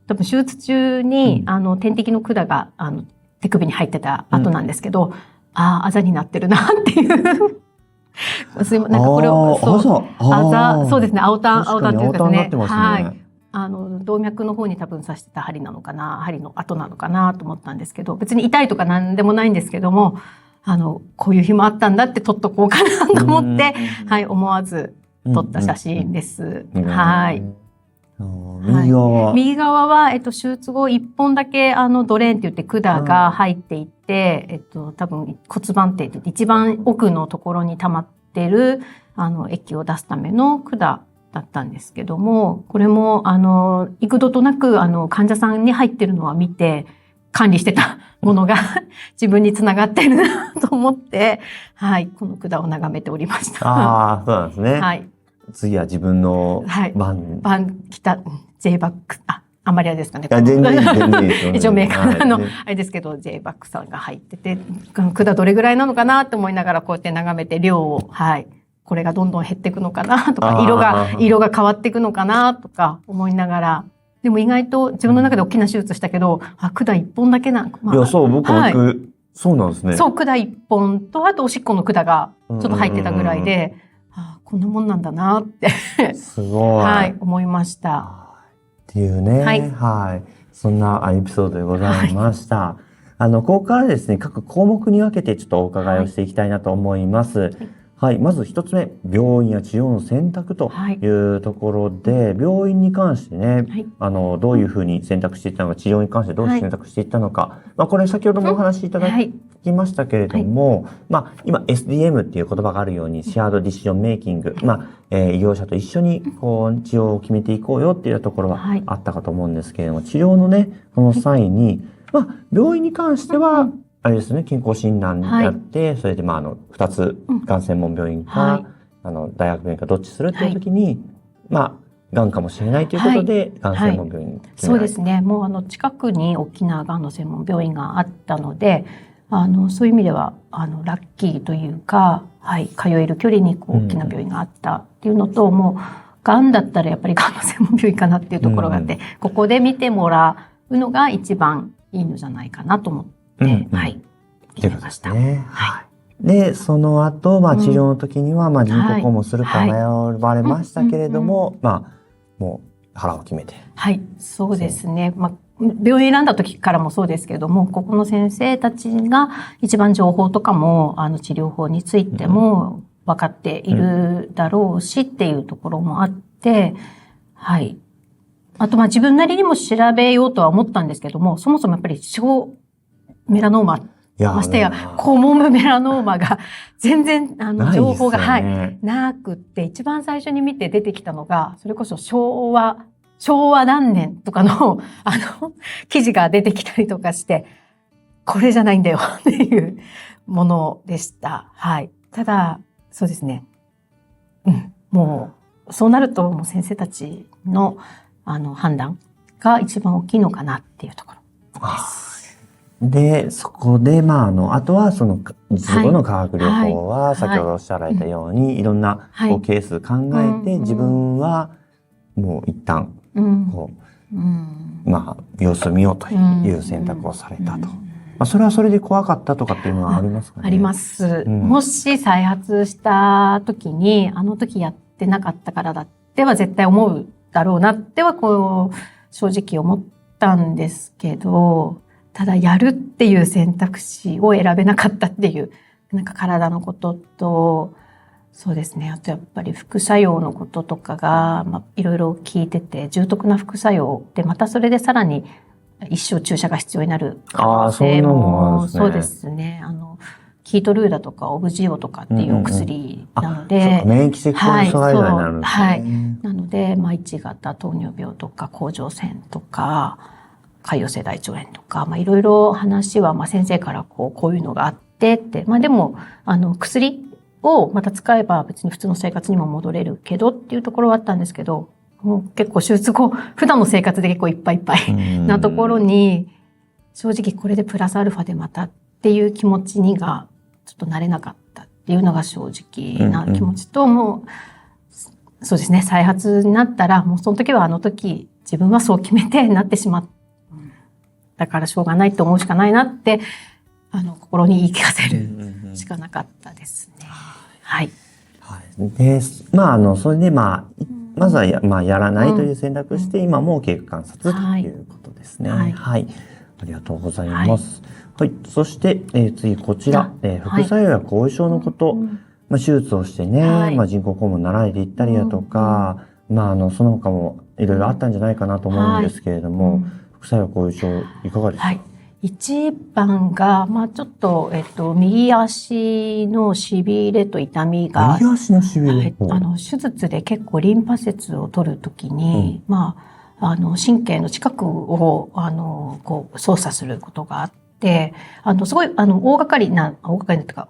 多分手術中に、点滴の管が、手首に入ってた後なんですけど、あざになってるなっていう。なんかこれを、そうですね。青タンっていうかね。はい。動脈の方に多分刺してた針なのかな、針の跡なのかなと思ったんですけど、別に痛いとかなんでもないんですけども、こういう日もあったんだって撮っとこうかなと思って、はい、思わず撮った写真です。はい。右側は、手術後1本だけ、ドレーンって言って管が入っていて、多分骨盤底って言って一番奥のところに溜まってる、液を出すための管だったんですけども、これも、幾度となく、患者さんに入ってるのは見て、管理してたものが自分につながってるなと思って、はい、この管を眺めておりました。ああ、そうなんですね。はい。次は自分の番来た J バック、あんまりあれですかね。全然いいですよね。一応メーカーの、あれですけど、J バックさんが入ってて、管どれぐらいなのかなって思いながらこうやって眺めて量を、はい。これがどんどん減っていくのかなとか、色が変わっていくのかなとか思いながら、でも意外と自分の中で大きな手術したけど、管一本だけなんか。いや、そう、僕、そうなんですね。そう、管一本と、あとおしっこの管がちょっと入ってたぐらいで、こんなもんなんだなってすごい。はい、思いました。っていうね。はい。そんなエピソードでございました。ここからですね、各項目に分けてちょっとお伺いをしていきたいなと思います。はい、まず一つ目、病院や治療の選択というところで、病院に関してね、どういうふうに選択していったのか、治療に関してどう選択していったのか、これ先ほどもお話しいただいきましたけれども、まあ、今 SDM っていう言葉があるように、シェアードディシジョンメイキング、まあ、医療者と一緒にこう治療を決めていこうよっていうところはあったかと思うんですけれども、治療のね、この際に、まあ、病院に関しては、あれですね、健康診断やって、それでまあ、2つ、がん専門病院か、大学病院かどっちするっていう時に、まあ、がんかもしれないということで、がん専門病院に決められた。そうですね。もう近くに大きながんの専門病院があったので、そういう意味では、ラッキーというか、はい、通える距離に大きな病院があったっていうのと、もう、がんだったらやっぱりがんの専門病院かなっていうところがあって、ここで見てもらうのが一番いいのじゃないかなと思って、はい、決めました。で、その後、まあ治療の時には、まあ人工肛門するか迷われましたけれども、まあ、もう腹を決めて。はい、そうですね。まあ、病院選んだ時からもそうですけれども、ここの先生たちが一番情報とかも、治療法についても分かっているだろうしっていうところもあって、はい。あと、まあ自分なりにも調べようとは思ったんですけども、そもそもやっぱり小メラノーマ、ましてや、肛門部メラノーマが全然、情報が、はい、なくって、一番最初に見て出てきたのが、それこそ昭和何年とかの、記事が出てきたりとかして、これじゃないんだよっていうものでした。はい。ただ、そうですね。もう、そうなると、もう先生たちの、判断が一番大きいのかなっていうところです。で、そこで、まあ、あとは、その、術後の化学療法は、先ほどおっしゃられたように、いろんな、こう、ケース考えて、自分は、もう一旦、こう、まあ、様子を見ようという選択をされたと。まあ、それはそれで怖かったとかっていうのはありますかね？あります。もし再発した時に、あの時やってなかったからだっては絶対思うだろうなっては、こう、正直思ったんですけど、ただやるっていう選択肢を選べなかったっていう、なんか体のことと、そうですね。あとやっぱり副作用のこととかが、まあ、いろいろ聞いてて、重篤な副作用で、またそれでさらに一生注射が必要になる可能性も、そうですね。キートルーダとかオブジオとかっていうお薬なので、免疫性抗阻害剤になるんですね。はい。なので、まあ、1型糖尿病とか甲状腺とか、潰瘍性大腸炎とか、まあ、いろいろ話は、まあ、先生からこういうのがあってって、まあ、でも、薬をまた使えば別に普通の生活にも戻れるけどっていうところはあったんですけど、もう結構手術後、普段の生活で結構いっぱいいっぱいなところに、正直これでプラスアルファでまたっていう気持ちにが、ちょっと慣れなかったっていうのが正直な気持ちと、もう、そうですね、再発になったら、もうその時はあの時、自分はそう決めてなってしまった。だからしょうがないと思うしかないなって、心に言い聞かせるしかなかったですね。はい。はい。で、まあ、それで、まあ、まずはまあ、やらないという選択して、今も経過観察ということですね。はい。はい。ありがとうございます。はい。そして、次こちら、副作用や後遺症のこと、まあ、手術をしてね、まあ、人工肛門習いで行ったりだとか、まあ、その他もいろいろあったんじゃないかなと思うんですけれども、副作用後遺症いかがですか？はい。一番が、まあちょっと、右足の痺れと痛みが。右足の痺れ、手術で結構リンパ節を取るときに、まあ、神経の近くを、こう、操作することがあって、すごい、大掛かりなっていうか、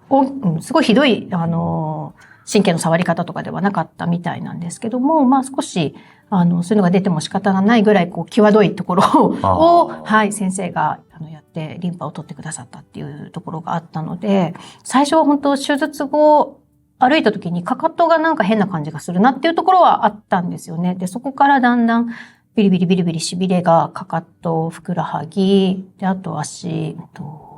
すごいひどい、神経の触り方とかではなかったみたいなんですけども、まあ少し、そういうのが出ても仕方がないぐらい、こう、際どいところを、はい、先生が、やって、リンパを取ってくださったっていうところがあったので、最初は本当、手術後、歩いた時に、かかとがなんか変な感じがするなっていうところはあったんですよね。で、そこからだんだん、ビリビリビリビリ痺れが、かかと、ふくらはぎ、で、あと足、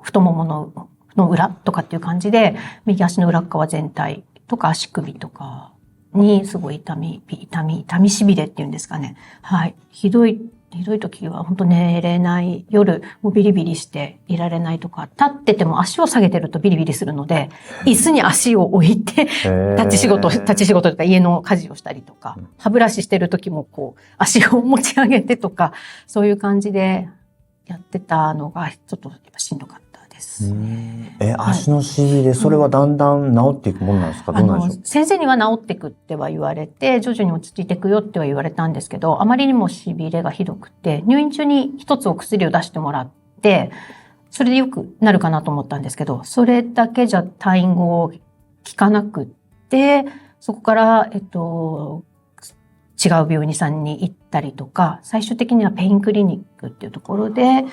太ももの裏とかっていう感じで、右足の裏側全体とか足首とかにすごい痛み痺れっていうんですかね。はい。ひどい時は本当寝れない、夜もうビリビリしていられないとか、立ってても足を下げてるとビリビリするので、椅子に足を置いて、立ち仕事とか家の家事をしたりとか、歯ブラシしてる時もこう、足を持ち上げてとか、そういう感じでやってたのがちょっとやっぱしんどかったでです。足のしびれ、それはだんだん治っていくものなんですか？どうなんでしょう？先生には治っていくっては言われて、徐々に落ち着いていくよっては言われたんですけど、あまりにもしびれがひどくて、入院中に一つお薬を出してもらって、それでよくなるかなと思ったんですけど、それだけじゃ退院後効かなくって、そこから、違う病院さんに行ったりとか、最終的にはペインクリニックっていうところで、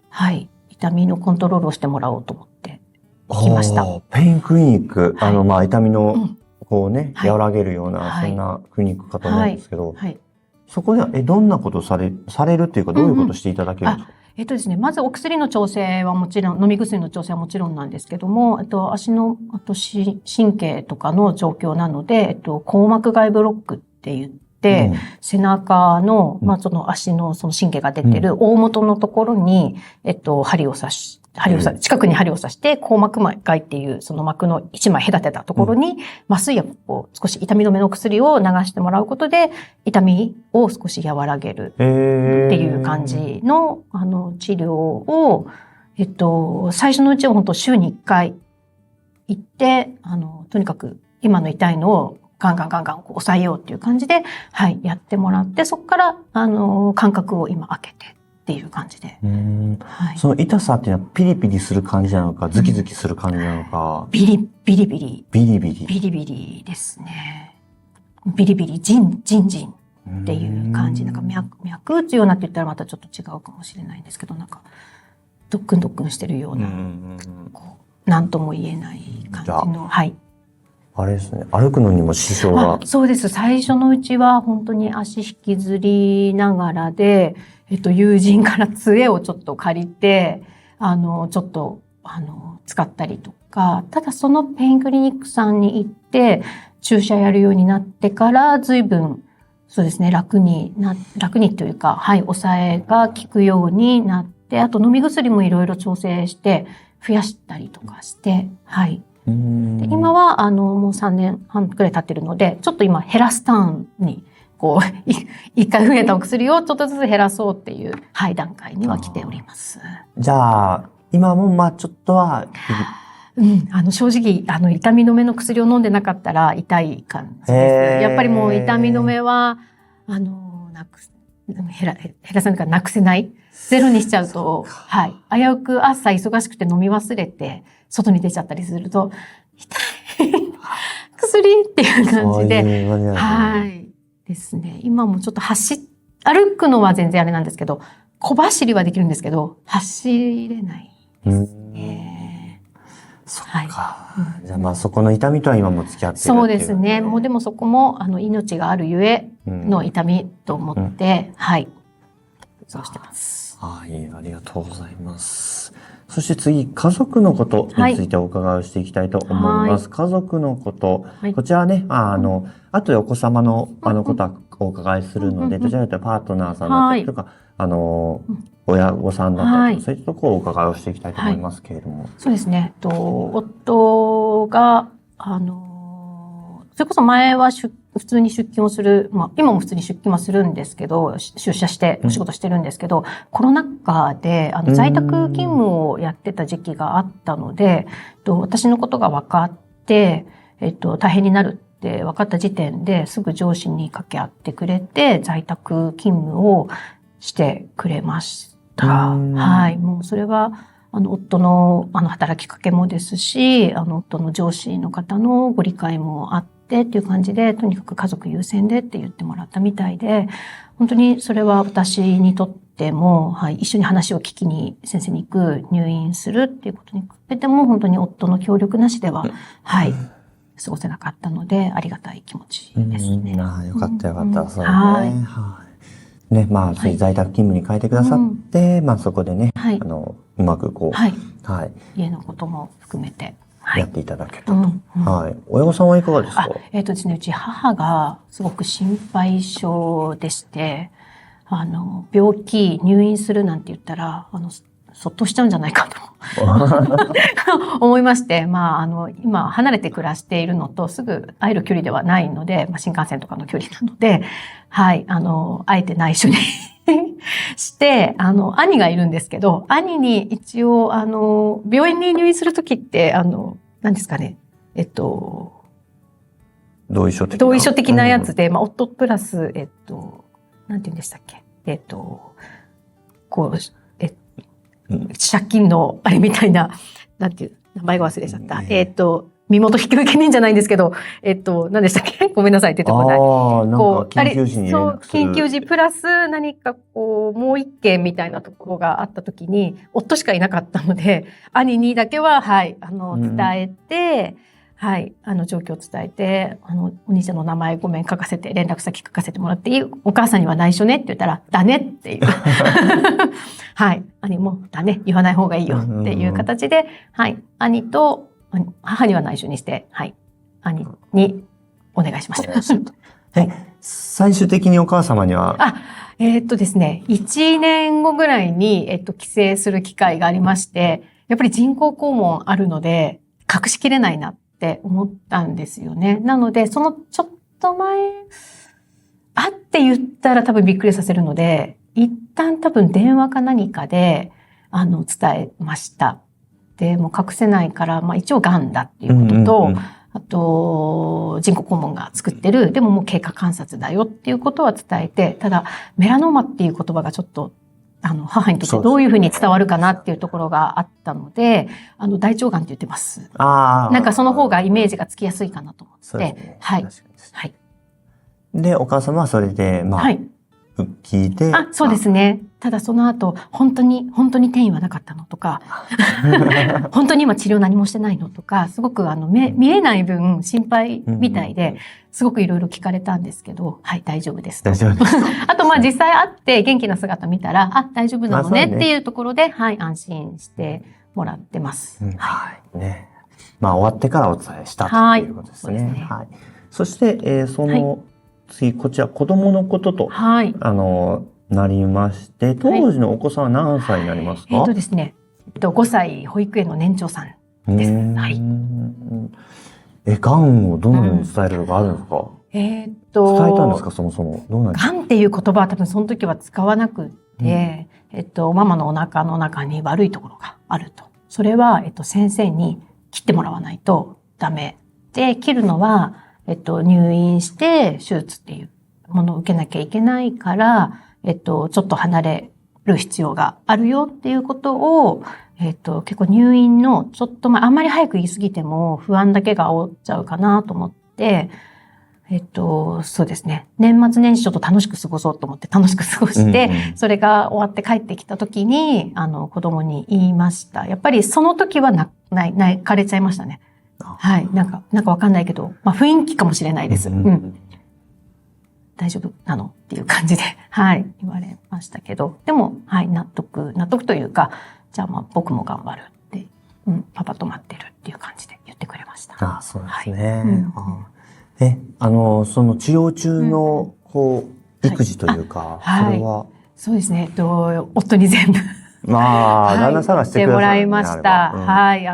はい、痛みのコントロールをしてもらおうと思って行きました。ペインクリニック、痛みの、こうね、和らげるような、そんなクリニックかと思うんですけど、そこでは、どんなことされるっていうか、どういうことしていただけるんですか？ですね、まずお薬の調整はもちろん、飲み薬の調整はもちろんなんですけども、足の、神経とかの状況なので、硬膜外ブロックって言って、背中の、その足のその神経が出てる大元のところに、近くに針を刺して、硬膜外っていうその膜の一枚隔てたところに、麻酔薬を少し痛み止めの薬を流してもらうことで、痛みを少し和らげるっていう感じの、治療を、最初のうちは本当週に1回行って、とにかく今の痛いのをガンガン抑えようっていう感じで、はい、やってもらって、そこから、間隔を今開けてっていう感じで。その痛さっていうのはピリピリする感じなのか、ズキズキする感じなのか。ビリビリですね。ビリビリ、ジンっていう感じ。なんか脈打つようなって言ったらまたちょっと違うかもしれないんですけど、なんか、ドックンしてるような、なんとも言えない感じの、はい。あれですね。歩くのにも支障が。そうです。最初のうちは本当に足引きずりながらで、友人から杖をちょっと借りて、ちょっと、使ったりとか、ただそのペインクリニックさんに行って、注射やるようになってから、随分、そうですね、楽にというか、はい、抑えが効くようになって、あと飲み薬もいろいろ調整して、増やしたりとかして、はい。で今は、もう3年半くらい経ってるので、ちょっと今減らすターンに、こう、一回増えたお薬をちょっとずつ減らそうっていう、はい、段階には来ております。じゃあ、今もちょっとは、正直、痛み止めの薬を飲んでなかったら痛い感じです。やっぱりもう痛み止めは、減らせないからなくせない。ゼロにしちゃうと、はい。危うく朝忙しくて飲み忘れて、外に出ちゃったりすると、痛い薬っていう感じで、はい。ですね。今もちょっと歩くのは全然あれなんですけど、小走りはできるんですけど、走れないですね。そっか。じゃあそこの痛みとは今も付き合ってるっていう。そうですね。もうでもそこも、命があるゆえの痛みと思って、はい。そうしてます。はい、ありがとうございます。そして次、家族のことについてお伺いをしていきたいと思います。家族のこと。こちらね、後でお子様の、ことはお伺いするので、どちらかというとパートナーさんだったりとか、親御さんだったりとか、そういったところをお伺いをしていきたいと思いますけれども。そうですね。夫が、それこそ前は普通に出勤をする、今も普通に出勤はするんですけど、出社してお仕事してるんですけど、コロナ禍で在宅勤務をやってた時期があったので、私のことが分かって、大変になるって分かった時点ですぐ上司に掛け合ってくれて、在宅勤務をしてくれました。はい。もうそれは、夫の働きかけもですし、夫の上司の方のご理解もあってっていう感じで、とにかく家族優先でって言ってもらったみたいで、本当にそれは私にとっても、はい、一緒に話を聞きに先生に行く、入院するっていうことに比べても、本当に夫の協力なしでは、はい、過ごせなかったので、ありがたい気持ちですね。よかったよかった。そうね。はい。ね、そういう在宅勤務に変えてくださって、そこでね、うまくこう、はい。家のことも含めて、やっていただけたと。はい。親御さんはいかがですか？ですね、うち母がすごく心配性でして、病気、入院するなんて言ったら、そっとしちゃうんじゃないかと思いまして、今離れて暮らしているのとすぐ会える距離ではないので、新幹線とかの距離なので、はい、あえて内緒にして、兄がいるんですけど、兄に一応、病院に入院するときって、何ですかね、同意書的なやつで、まあ、夫プラス、なんて言うんでしたっけ、こう、借金のあれみたいな、なんていう、名前が忘れちゃった。身元引受人じゃないんですけど、何でしたっけごめんなさい、出てこない。こう、緊急時にそう、緊急時プラス何かこう、もう一件みたいなところがあったときに、夫しかいなかったので、兄にだけは、はい、伝えて、はい、状況を伝えて、お兄ちゃんの名前ごめん書かせて、連絡先書かせてもらっていい？お母さんには内緒ねって言ったら、だねっていう。はい、兄も、だね、言わない方がいいよっていう形で、はい、兄と、母には内緒にして、はい、兄にお願いしました。はい、最終的にお母様にはですね、1年後ぐらいに、帰省する機会がありまして、やっぱり人工肛門あるので、隠しきれないなって思ったんですよね。なので、そのちょっと前、あって言ったら多分びっくりさせるので、一旦多分電話か何かで、伝えました。で、もう隠せないから、まあ一応癌だっていうことと、あと、人工肛門が作ってる、でももう経過観察だよっていうことは伝えて、ただ、メラノーマっていう言葉がちょっと、母にとってどういうふうに伝わるかなっていうところがあったので、大腸がんって言ってます。なんかその方がイメージがつきやすいかなと思って、ね、はい。はい。で、お母様はそれで、まあ、はい、聞いて。そうですね。ただその後、本当に転移はなかったのとか、本当に今治療何もしてないのとか、すごく見えない分心配みたいで、すごくいろいろ聞かれたんですけど、はい、大丈夫です。大丈夫です。あと、まあ実際会って元気な姿見たら、大丈夫なのねっていうところで、はい、安心してもらってます。はい。ね。まあ終わってからお伝えしたということですね。はい。そして、次、こちら、子供のことと、はい、なりまして、当時のお子さんは何歳になりますか？ですね、5歳保育園の年長さんです。はい。がんをどのように伝えるのがあるんですか？伝えたんですか、そもそも。どうなんですか？がんっていう言葉は多分その時は使わなくて、ママのお腹の中に悪いところがあると。それは、先生に切ってもらわないとダメ。で、切るのは、入院して手術っていうものを受けなきゃいけないから、ちょっと離れる必要があるよっていうことを、結構入院のちょっとあんまり早く言い過ぎても不安だけが煽っちゃうかなと思って、そうですね。年末年始ちょっと楽しく過ごそうと思って楽しく過ごして、それが終わって帰ってきた時に、子供に言いました。やっぱりその時は泣かれちゃいましたね。はい。なんかわかんないけど、まあ雰囲気かもしれないです。大丈夫なのっていう感じで、はい、言われましたけど、でも、はい、納得というか、じゃあまあ僕も頑張るって、パパと待ってるっていう感じで言ってくれました。そうですね。その治療中の、育児というか、それは、そうですね、夫に全部まあ、旦那さんがしてくださいもらいました。はい、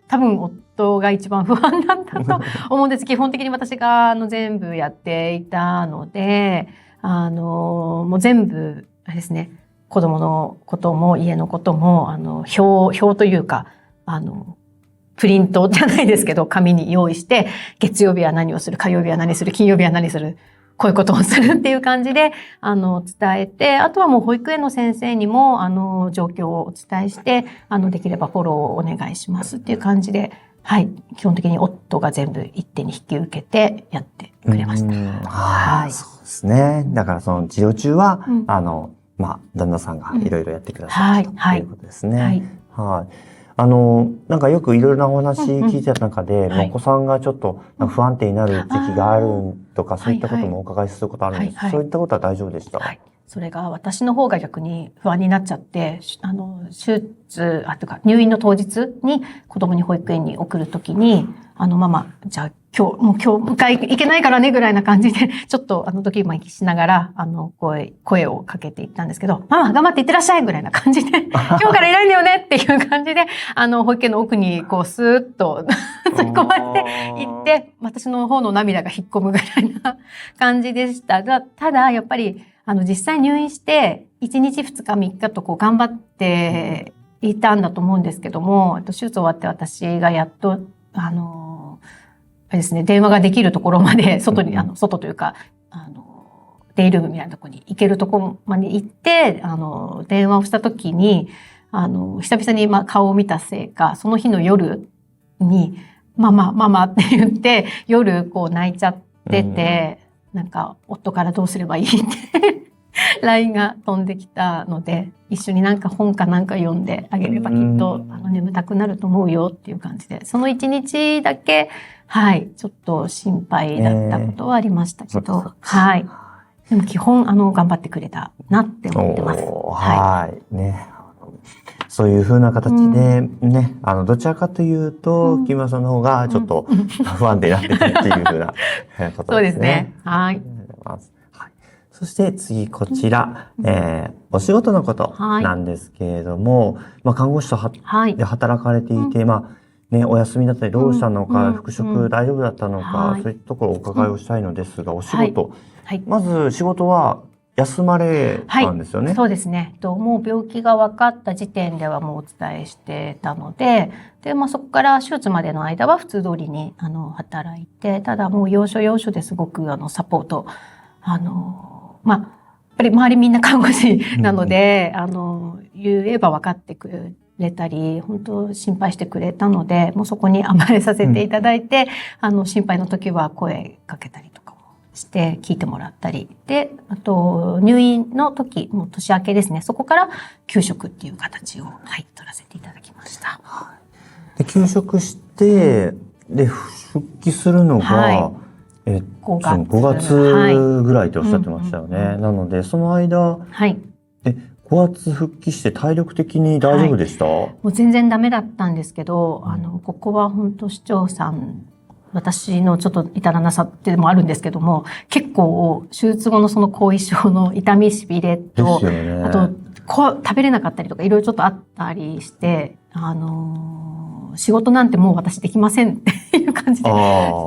多分夫が一番不安だったと思うんです。基本的に私が全部やっていたので、もう全部、あれですね、子供のことも家のことも、表というか、プリントじゃないですけど、紙に用意して、月曜日は何をする、火曜日は何する、金曜日は何する、こういうことをするっていう感じで、伝えて、あとはもう保育園の先生にも、状況をお伝えして、できればフォローをお願いしますっていう感じで、はい。基本的に夫が全部一手に引き受けてやってくれました。はい。そうですね。だからその治療中は、まあ、旦那さんがいろいろやってくださるということですね。はい。なんかよくいろいろなお話聞いてた中で、お子さんがちょっと不安定になる時期があるとか、そういったこともお伺いすることあるんです。そういったことは大丈夫でした？それが私の方が逆に不安になっちゃって、手術、とか入院の当日に子供に保育園に送るときに、ママ、じゃあ今日迎え行けないからねぐらいな感じで、ちょっとドキドキしながら、声をかけていったんですけど、ママ頑張って行ってらっしゃいぐらいな感じで、今日からいないんだよねっていう感じで、保育園の奥にスーッと突っ込まれて行って、私の方の涙が引っ込むぐらいな感じでした。ただ、やっぱり、実際入院して、1日2日3日とこう頑張っていたんだと思うんですけども、手術終わって私がやっと、あれですね、電話ができるところまで、外に、外というか、デイルームみたいなところに行けるところまで行って、電話をした時に、久々に顔を見たせいか、その日の夜に、ママって言って、夜こう泣いちゃってて、なんか、夫からどうすればいいってLINE が飛んできたので、一緒になんか本かなんか読んであげればきっと眠たくなると思うよっていう感じで、その一日だけ、はい、ちょっと心配だったことはありましたけど、はい。でも基本、頑張ってくれたなって思ってます。はい。ね。そういう風な形で、ね、どちらかというと、木村さんの方がちょっと不安定になってくるっていう風なことですね。そうですね。はい。そして次こちら、お仕事のことなんですけれども、看護師で働かれていて、ね、お休みだったりどうしたのか、復職大丈夫だったのか、そういったところをお伺いをしたいのですが、お仕事、まず仕事は休まれたんですよね。そうですね。もう病気が分かった時点ではもうお伝えしてたので、そこから手術までの間は普通通りに働いて、ただもう要所要所ですごくサポート、やっぱり周りみんな看護師なので、言えば分かってくれたり、本当心配してくれたので、もうそこに甘えさせていただいて、心配の時は声かけたりとかもして聞いてもらったり。で、あと、入院の時、もう年明けですね。そこから休職っていう形を、取らせていただきました。で、休職して、で、復帰するのが、5月ぐらいっておっしゃってましたよね。なので、その間、5月復帰して体力的に大丈夫でした？もう全然ダメだったんですけど、ここは本当市長さん、私のちょっと至らなさってもあるんですけども、結構手術後のその後遺症の痛みしびれと、あと食べれなかったりとかいろいろちょっとあったりして、仕事なんてもう私できませんっていう感じで、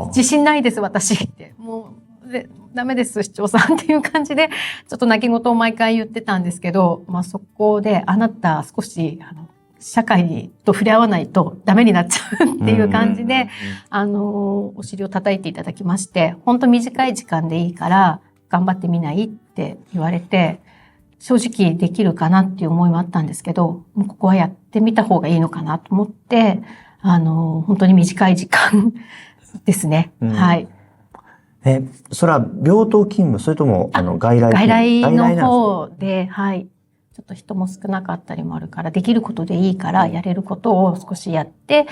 自信ないです私って、もうダメです市長さんっていう感じで、ちょっと泣き言を毎回言ってたんですけど、そこであなた少し社会と触れ合わないとダメになっちゃうっていう感じで、お尻を叩いていただきまして、本当短い時間でいいから頑張ってみないって言われて、正直できるかなっていう思いもあったんですけど、もうここはやってみた方がいいのかなと思って、本当に短い時間ですね。はい。それは病棟勤務、それとも外来の方で、はい。ちょっと人も少なかったりもあるから、できることでいいから、やれることを少しやって、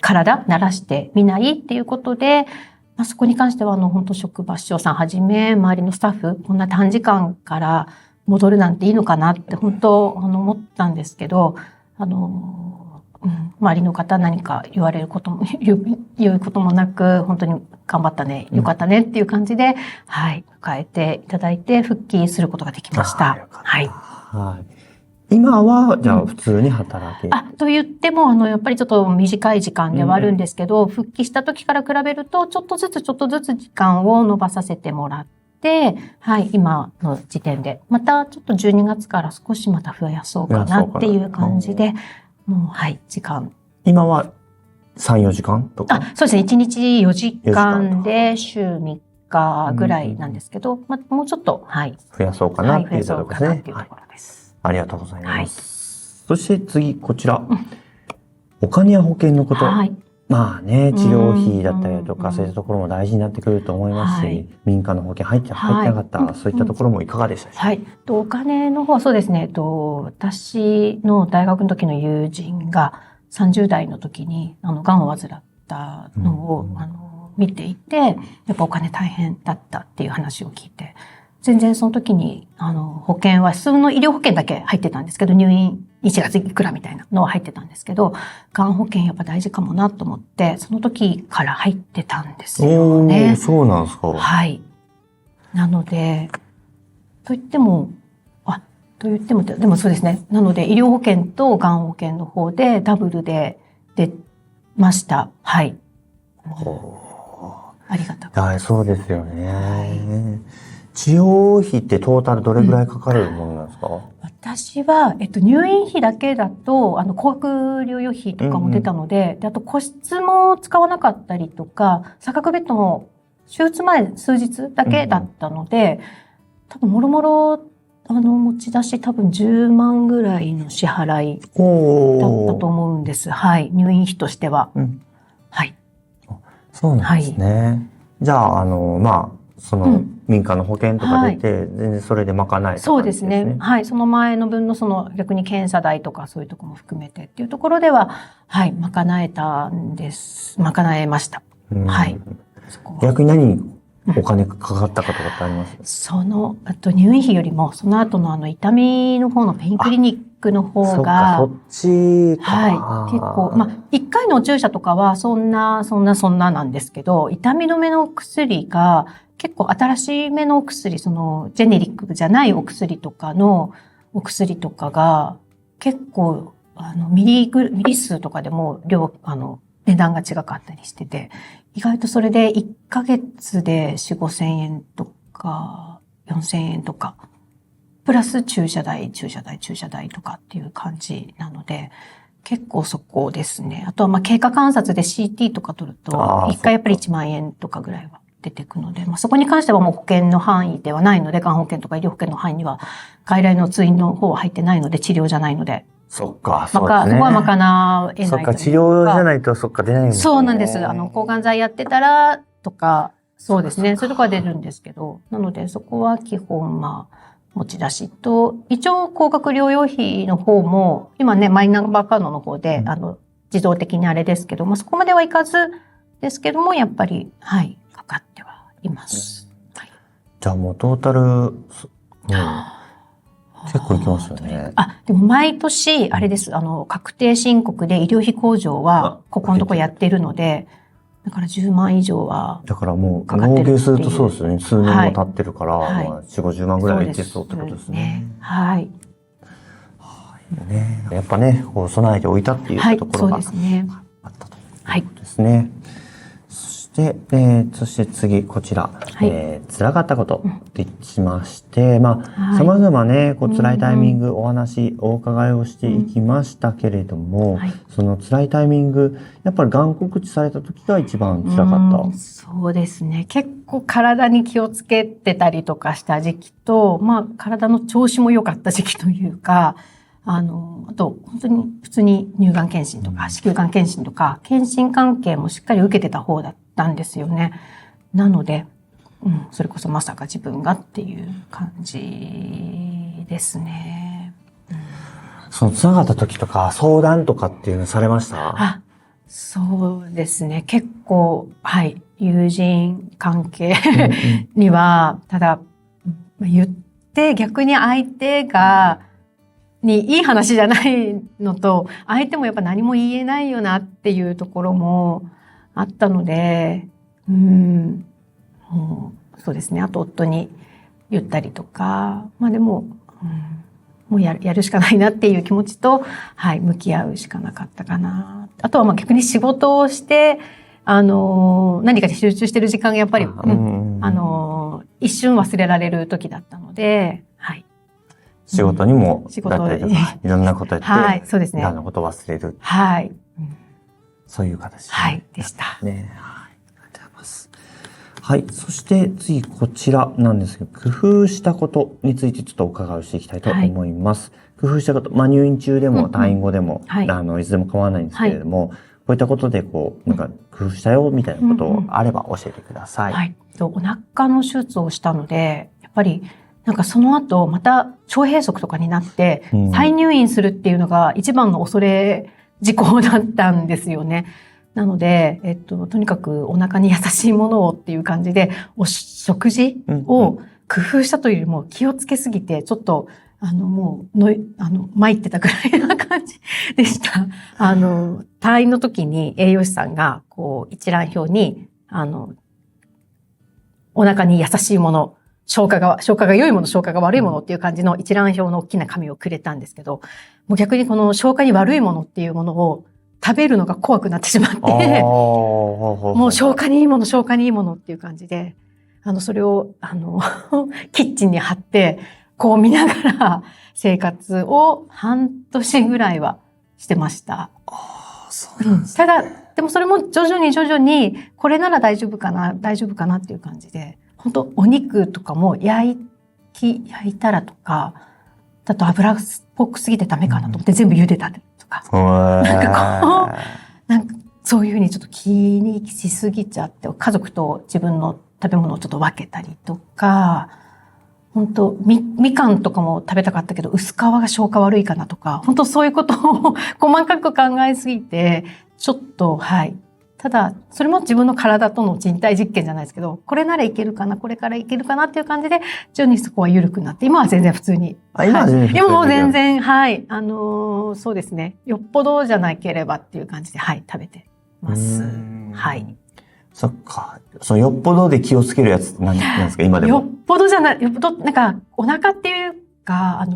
体慣らしてみないっていうことで、そこに関しては、本当職場市長さんはじめ、周りのスタッフ、こんな短時間から戻るなんていいのかなって、本当、思ったんですけど、周りの方何か言うこともなく、本当に頑張ったね、よかったねっていう感じで、迎えていただいて復帰することができました。今は、じゃあ普通に働けと言っても、やっぱりちょっと短い時間ではあるんですけど、復帰した時から比べると、ちょっとずつ時間を延ばさせてもらって、今の時点で、またちょっと12月から少しまた増やそうかなっていう感じで、もう、時間。今は3、4時間とか？そうですね。1日4時間で週3日ぐらいなんですけど、もうちょっと、増やそうかなっていうところですね。ありがとうございます。そして次、こちら。お金や保険のこと。治療費だったりとか、そういったところも大事になってくると思いますし、民間の保険入ってなかった、そういったところもいかがでしたでしょうか？お金の方はそうですね、私の大学の時の友人が30代の時に、癌を患ったのを、見ていて、やっぱお金大変だったっていう話を聞いて、全然その時に、保険は普通の医療保険だけ入ってたんですけど、入院1月いくらみたいなのは入ってたんですけど、がん保険やっぱ大事かもなと思って、その時から入ってたんですよね。そうなんですか。なので、と言っても、でもそうですね。なので、医療保険とがん保険の方でダブルで出ました。ありがたく。そうですよね。治療費ってトータルどれぐらいかかるものなんですか？私は、入院費だけだと、高額療養費とかも出たので、であと個室も使わなかったりとか、錯覚ベッドも手術前数日だけだったので、多分もろもろ、持ち出し多分10万ぐらいの支払いだったと思うんです。はい。入院費としては。はい。そうなんですね。じゃあ、まあ、その民間の保険とか出て、全然それで賄えた感じですね。そうですね。はい。その前の分の逆に検査代とかそういうところも含めてっていうところでは、はい、賄えたんです。賄えました。はい。逆に何お金かかったかとかってあります？あと入院費よりも、その後の痛みの方のペインクリニックの方が、そっちか。はい。結構、まあ、1回のお注射とかはそんななんですけど、痛み止めの薬が結構新しめのお薬、ジェネリックじゃないお薬とかのお薬とかが結構、ミリ数とかでも値段が違かったりしてて、意外とそれで1ヶ月で4、5千円とか、4千円とか、プラス注射代とかっていう感じなので、結構そこですね。あとはまあ経過観察で CT とか取ると、1回やっぱり1万円とかぐらいは出てくので、まあそこに関してはもう保険の範囲ではないので、がん保険とか医療保険の範囲には外来の通院の方は入ってないので、治療じゃないので。そっか、そうですね。そこは賄えない。そっか、治療じゃないとそっか出ないもんね。そうなんです。抗がん剤やってたらとか、そうですね。そういうとこは出るんですけど、なのでそこは基本まあ、持ち出しと、一応高額療養費の方も、今ね、マイナンバーカードの方で、自動的にあれですけど、まあそこまではいかずですけども、やっぱり、はい、かかってはいます。はい、じゃあもうトータル、結構いきますよね。でも毎年、あれです。確定申告で医療費控除は、ここのとこやってるので、だから10万以上は。だからもう、納税するとそうですよね。数年も経ってるから、まあ、4、50万ぐらいいってそうってことですね。はい。やっぱね、こう備えておいたっていうところがあったということですね。そして次、こちら。辛かったことってしまして、まあ、様々ね、こう辛いタイミング、お伺いをしていきましたけれども、その辛いタイミング、やっぱりがん告知された時が一番辛かった。そうですね。結構体に気をつけてたりとかした時期と、まあ、体の調子も良かった時期というか、あと、本当に普通に乳がん検診とか、子宮がん検診とか、検診関係もしっかり受けてた方だったんですよね。なので、それこそまさか自分がっていう感じですね。その繋がった時とか、相談とかっていうのされました？そうですね。結構、はい、友人関係には、ただ、言って逆に相手にいい話じゃないのと、相手もやっぱ何も言えないよなっていうところもあったので、そうですね。あと夫に言ったりとか、まあでも、もうやるしかないなっていう気持ちと、はい、向き合うしかなかったかな。あとはまあ逆に仕事をして、何かに集中してる時間がやっぱり、一瞬忘れられる時だったので、はい。仕事にも、だったりとか、いろんなことやって、はい、そうですね。いろんなことを忘れる。はい。そういう形、はい、でした。ね。はい、ありがとうございます。はい。そして次こちらなんですけど、工夫したことについてちょっとお伺いをしていきたいと思います。工夫したこと、まあ入院中でも退院後でも、いつでも構わないんですけれども、こういったことでなんか工夫したよみたいなことあれば教えてください。はい。お腹の手術をしたので、やっぱりなんかその後また腸閉塞とかになって再入院するっていうのが一番の恐れ事項だったんですよね。なので、とにかくお腹に優しいものをっていう感じで、食事を工夫したというよりも気をつけすぎて、ちょっと、もう参ってたくらいな感じでした。退院の時に栄養士さんが、こう、一覧表に、お腹に優しいもの、消化が良いもの、消化が悪いものっていう感じの一覧表の大きな紙をくれたんですけど、もう逆にこの消化に悪いものっていうものを食べるのが怖くなってしまって、もう消化にいいものっていう感じで、それを、キッチンに貼って、こう見ながら生活を半年ぐらいはしてました。そうなんです。ただ、でもそれも徐々に、これなら大丈夫かなっていう感じで、本当お肉とかも焼いたらとか、だと油っぽくすぎてダメかなと思って全部茹でたりとか。なんかそういうふうにちょっと気にしすぎちゃって、家族と自分の食べ物をちょっと分けたりとか、本当みかんとかも食べたかったけど、薄皮が消化悪いかなとか、本当そういうことを細かく考えすぎて、ちょっと、はい。ただ、それも自分の体との人体実験じゃないですけど、これならいけるかな、これからいけるかなっていう感じで、徐々にそこは緩くなって、今は全然普通に。今は全然普通に。今も全然、はい。そうですね。よっぽどじゃなければっていう感じで、はい、食べてます。はい。そっか。そのよっぽどで気をつけるやつって何ですか、今でも。よっぽどじゃない、よっぽど、なんか、お腹っていうか、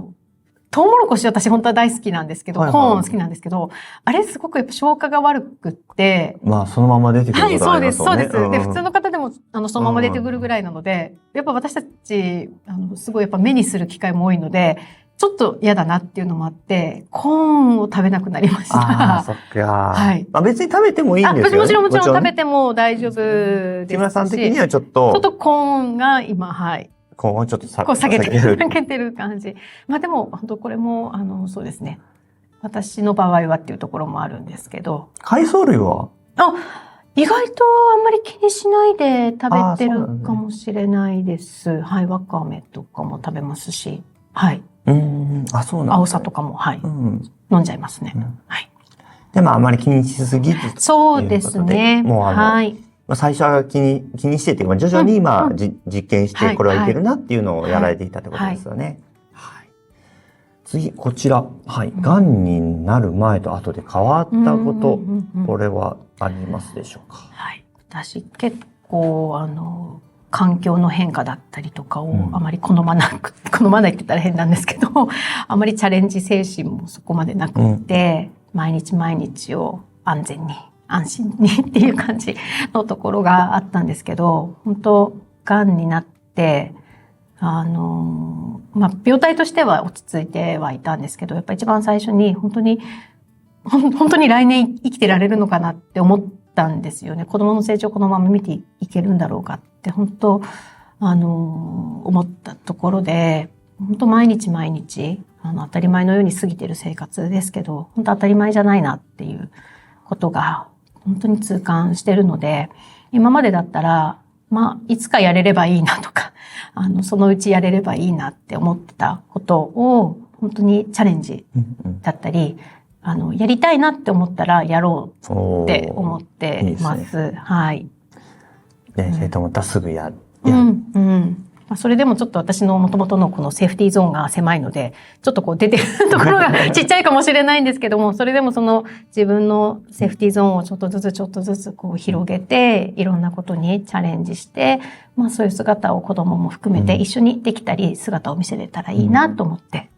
トウモロコシ私本当は大好きなんですけど、コーン好きなんですけど、あれすごくやっぱ消化が悪くって。まあ、そのまま出てくることありますもんね。はい、そうです。で、普通の方でも、そのまま出てくるぐらいなので、やっぱ私たち、すごいやっぱ目にする機会も多いので、ちょっと嫌だなっていうのもあって、コーンを食べなくなりました。ああ、そっか。はい。まあ別に食べてもいいんですよね。もちろん食べても大丈夫ですし。木村さん的にはちょっとコーンが今、はい。コーンをちょっと下げてる感じ。まあでも、本当これも、そうですね。私の場合はっていうところもあるんですけど。海藻類は？意外とあんまり気にしないで食べてるかもしれないです。はい。わかめとかも食べますし。はい。そうなんです。青さとかも、はい。飲んじゃいますね。はい。でもあまり気にしすぎず。そうですね。もうはい。最初は気にしてっていうか、徐々に実験してこれはいけるなっていうのをやられていたってことですよね。はい。次、こちら。はい。癌になる前と後で変わったこと、これはありますでしょうか？はい。私結構、環境の変化だったりとかをあまり好まないって言ったら変なんですけど、あまりチャレンジ精神もそこまでなくって、毎日を安全に、安心にっていう感じのところがあったんですけど、本当癌になって、病態としては落ち着いてはいたんですけど、やっぱり一番最初に本当に来年生きてられるのかなって思ったんですよね。子供の成長このまま見ていけるんだろうかって本当、思ったところで、本当毎日当たり前のように過ぎてる生活ですけど、本当当たり前じゃないなっていうことが本当に痛感してるので、今までだったら、いつかやれればいいなとか、そのうちやれればいいなって思ってたことを、本当にチャレンジだったり、やりたいなって思ったらやろうって思ってます。いいですね。はい。やりたいと思ったらすぐやる。それでもちょっと私の元々のこのセーフティーゾーンが狭いので、ちょっとこう出てるところがちっちゃいかもしれないんですけども、それでもその自分のセーフティーゾーンをちょっとずつこう広げて、いろんなことにチャレンジして、そういう姿を子供も含めて一緒にできたり、姿を見せれたらいいなと思って、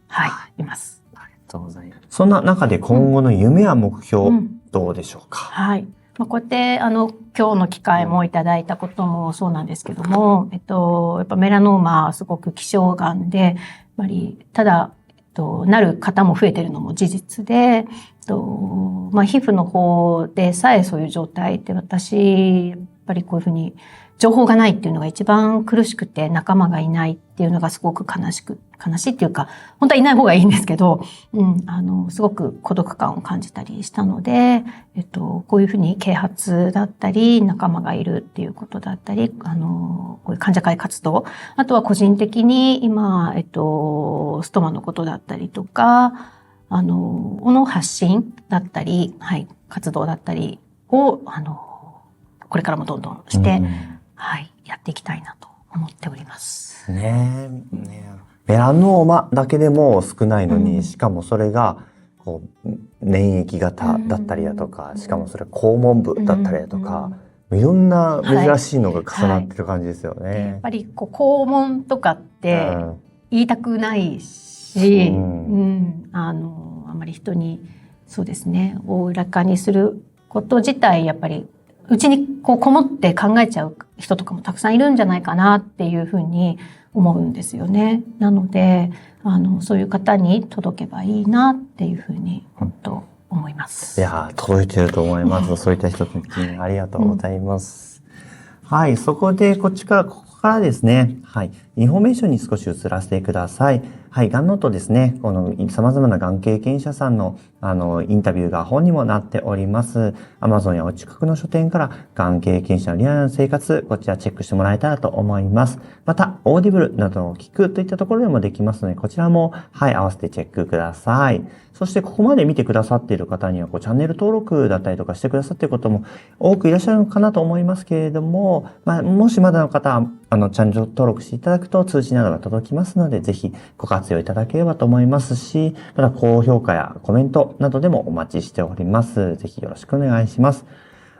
います。ありがとうございます。そんな中で今後の夢や目標、どうでしょうか？はい。こうやって今日の機会もいただいたこともそうなんですけども、やっぱメラノーマはすごく希少がんで、ただ、なる方も増えてるのも事実で、皮膚の方でさえそういう状態って私、やっぱりこういうふうに情報がないっていうのが一番苦しくて、仲間がいないっていうのがすごく悲しいっていうか、本当はいない方がいいんですけど、すごく孤独感を感じたりしたので、こういうふうに啓発だったり、仲間がいるっていうことだったり、こういう患者会活動、あとは個人的に今、ストマのことだったりとか、の発信だったり、活動だったりを、これからもどんどんして、やっていきたいなと思っております。メラノーマだけでも少ないのに、しかもそれがこう粘液型だったりだとか、しかもそれ肛門部だったりだとか、いろんな珍しいのが重なってる感じですよね。やっぱりこう肛門とかって言いたくないし、あまり人にそうですね、おおらかにすること自体やっぱりうちにこうこもって考えちゃう人とかもたくさんいるんじゃないかなっていうふうに思うんですよね。なので、そういう方に届けばいいなっていうふうに、本当思います。いや、届いてると思います。そういった人たちにありがとうございます。はい、そこでここからですね、はい、インフォメーションに少し移らせてください。はい、がんノートですね、この様々ながん経験者さんのインタビューが本にもなっております。Amazon やお近くの書店からがん経験者のリアルな生活、こちらチェックしてもらえたらと思います。また、オーディブルなどを聞くといったところでもできますので、こちらも、はい、合わせてチェックください。そして、ここまで見てくださっている方には、チャンネル登録だったりとかしてくださっていることも多くいらっしゃるのかなと思いますけれども、もしまだの方は、チャンネル登録していただくと通知などが届きますので、ぜひご活用いただければと思いますし、また高評価やコメントなどでもお待ちしております。ぜひよろしくお願いします。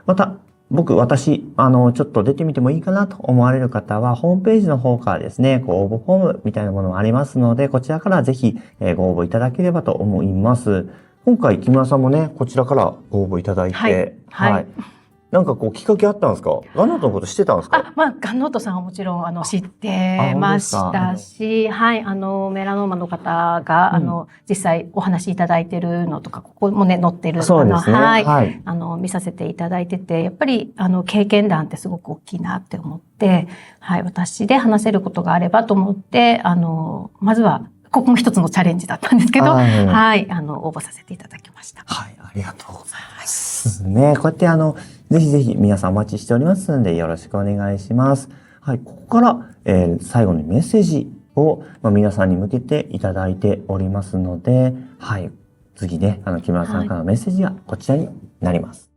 また、私、ちょっと出てみてもいいかなと思われる方は、ホームページの方からですね、応募フォームみたいなものもありますので、こちらからぜひご応募いただければと思います。今回、木村さんもね、こちらからご応募いただいて、はい。なんかきっかけあったんですか？ガンノートのこと知ってたんですか？ガンノートさんはもちろん、知ってましたし、はい、メラノーマの方が、実際お話しいただいてるのとか、ここもね、載ってる、そうですね。はい、見させていただいてて、やっぱり、経験談ってすごく大きいなって思って、はい、私で話せることがあればと思って、まずは、ここも一つのチャレンジだったんですけど、はい、応募させていただきました。はい、ありがとうございます。ね、こうやってぜひぜひ皆さんお待ちしておりますのでよろしくお願いします。はい、ここから、最後にメッセージを、皆さんに向けていただいておりますので、はい、次ね、木村さんからのメッセージがこちらになります。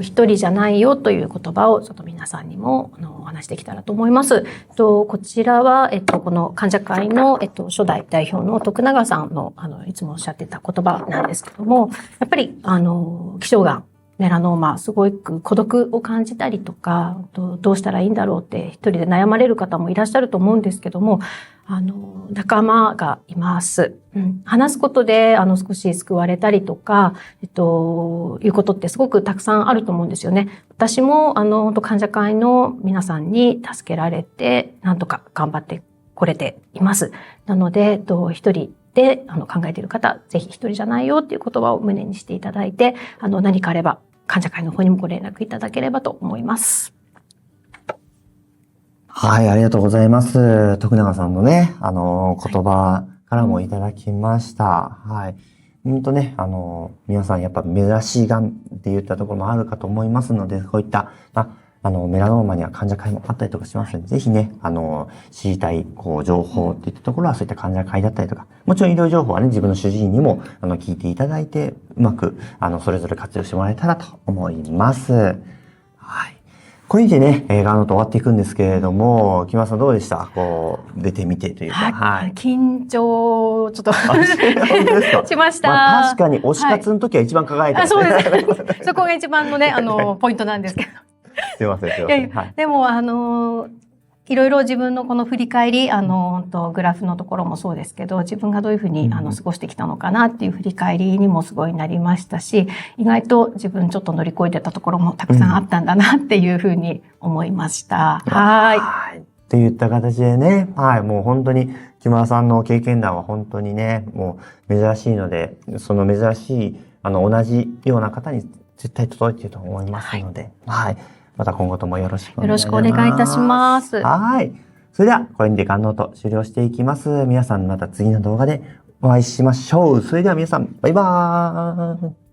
一人じゃないよという言葉をちょっと皆さんにもお話しできたらと思います。こちらは、この患者会の、初代代表の徳永さんの、いつもおっしゃってた言葉なんですけども、やっぱり、希少がん、メラノーマ、すごく孤独を感じたりとか、どうしたらいいんだろうって一人で悩まれる方もいらっしゃると思うんですけども、仲間がいます。話すことで、少し救われたりとか、いうことってすごくたくさんあると思うんですよね。私も、患者会の皆さんに助けられて、なんとか頑張ってこれています。なので、一人で考えている方、ぜひ一人じゃないよっていう言葉を胸にしていただいて、何かあれば、患者会の方にもご連絡いただければと思います。はい、ありがとうございます。徳永さんのね、言葉からもいただきました。はい。ね、皆さんやっぱ珍しいがんって言ったところもあるかと思いますので、こういった、メラノーマには患者会もあったりとかしますので、ぜひね、知りたい、情報っていったところはそういった患者会だったりとか、もちろん医療情報はね、自分の主治医にも、聞いていただいて、うまく、それぞれ活用してもらえたらと思います。はい。これでね、ガンノート終わっていくんですけれども、木村さんどうでした？出てみてというか。はい。緊張、ちょっとしました。確かに推し活の時は一番輝いてますね。そうですね。そこが一番のね、ポイントなんですけど。すいません、すいません。はい、でも、いろいろ自分のこの振り返り、グラフのところもそうですけど、自分がどういうふうに、過ごしてきたのかなっていう振り返りにもすごいなりましたし、意外と自分ちょっと乗り越えてたところもたくさんあったんだなっていうふうに思いました。はい。っていった形でね、はい、もう本当に木村さんの経験談は本当にね、もう珍しいので、その珍しい、同じような方に絶対届いていると思いますので、はい。また今後ともよろしくお願いします。よろしくお願いいたします。はい。それでは、これにてガンノート終了していきます。皆さんまた次の動画でお会いしましょう。それでは皆さん、バイバーイ。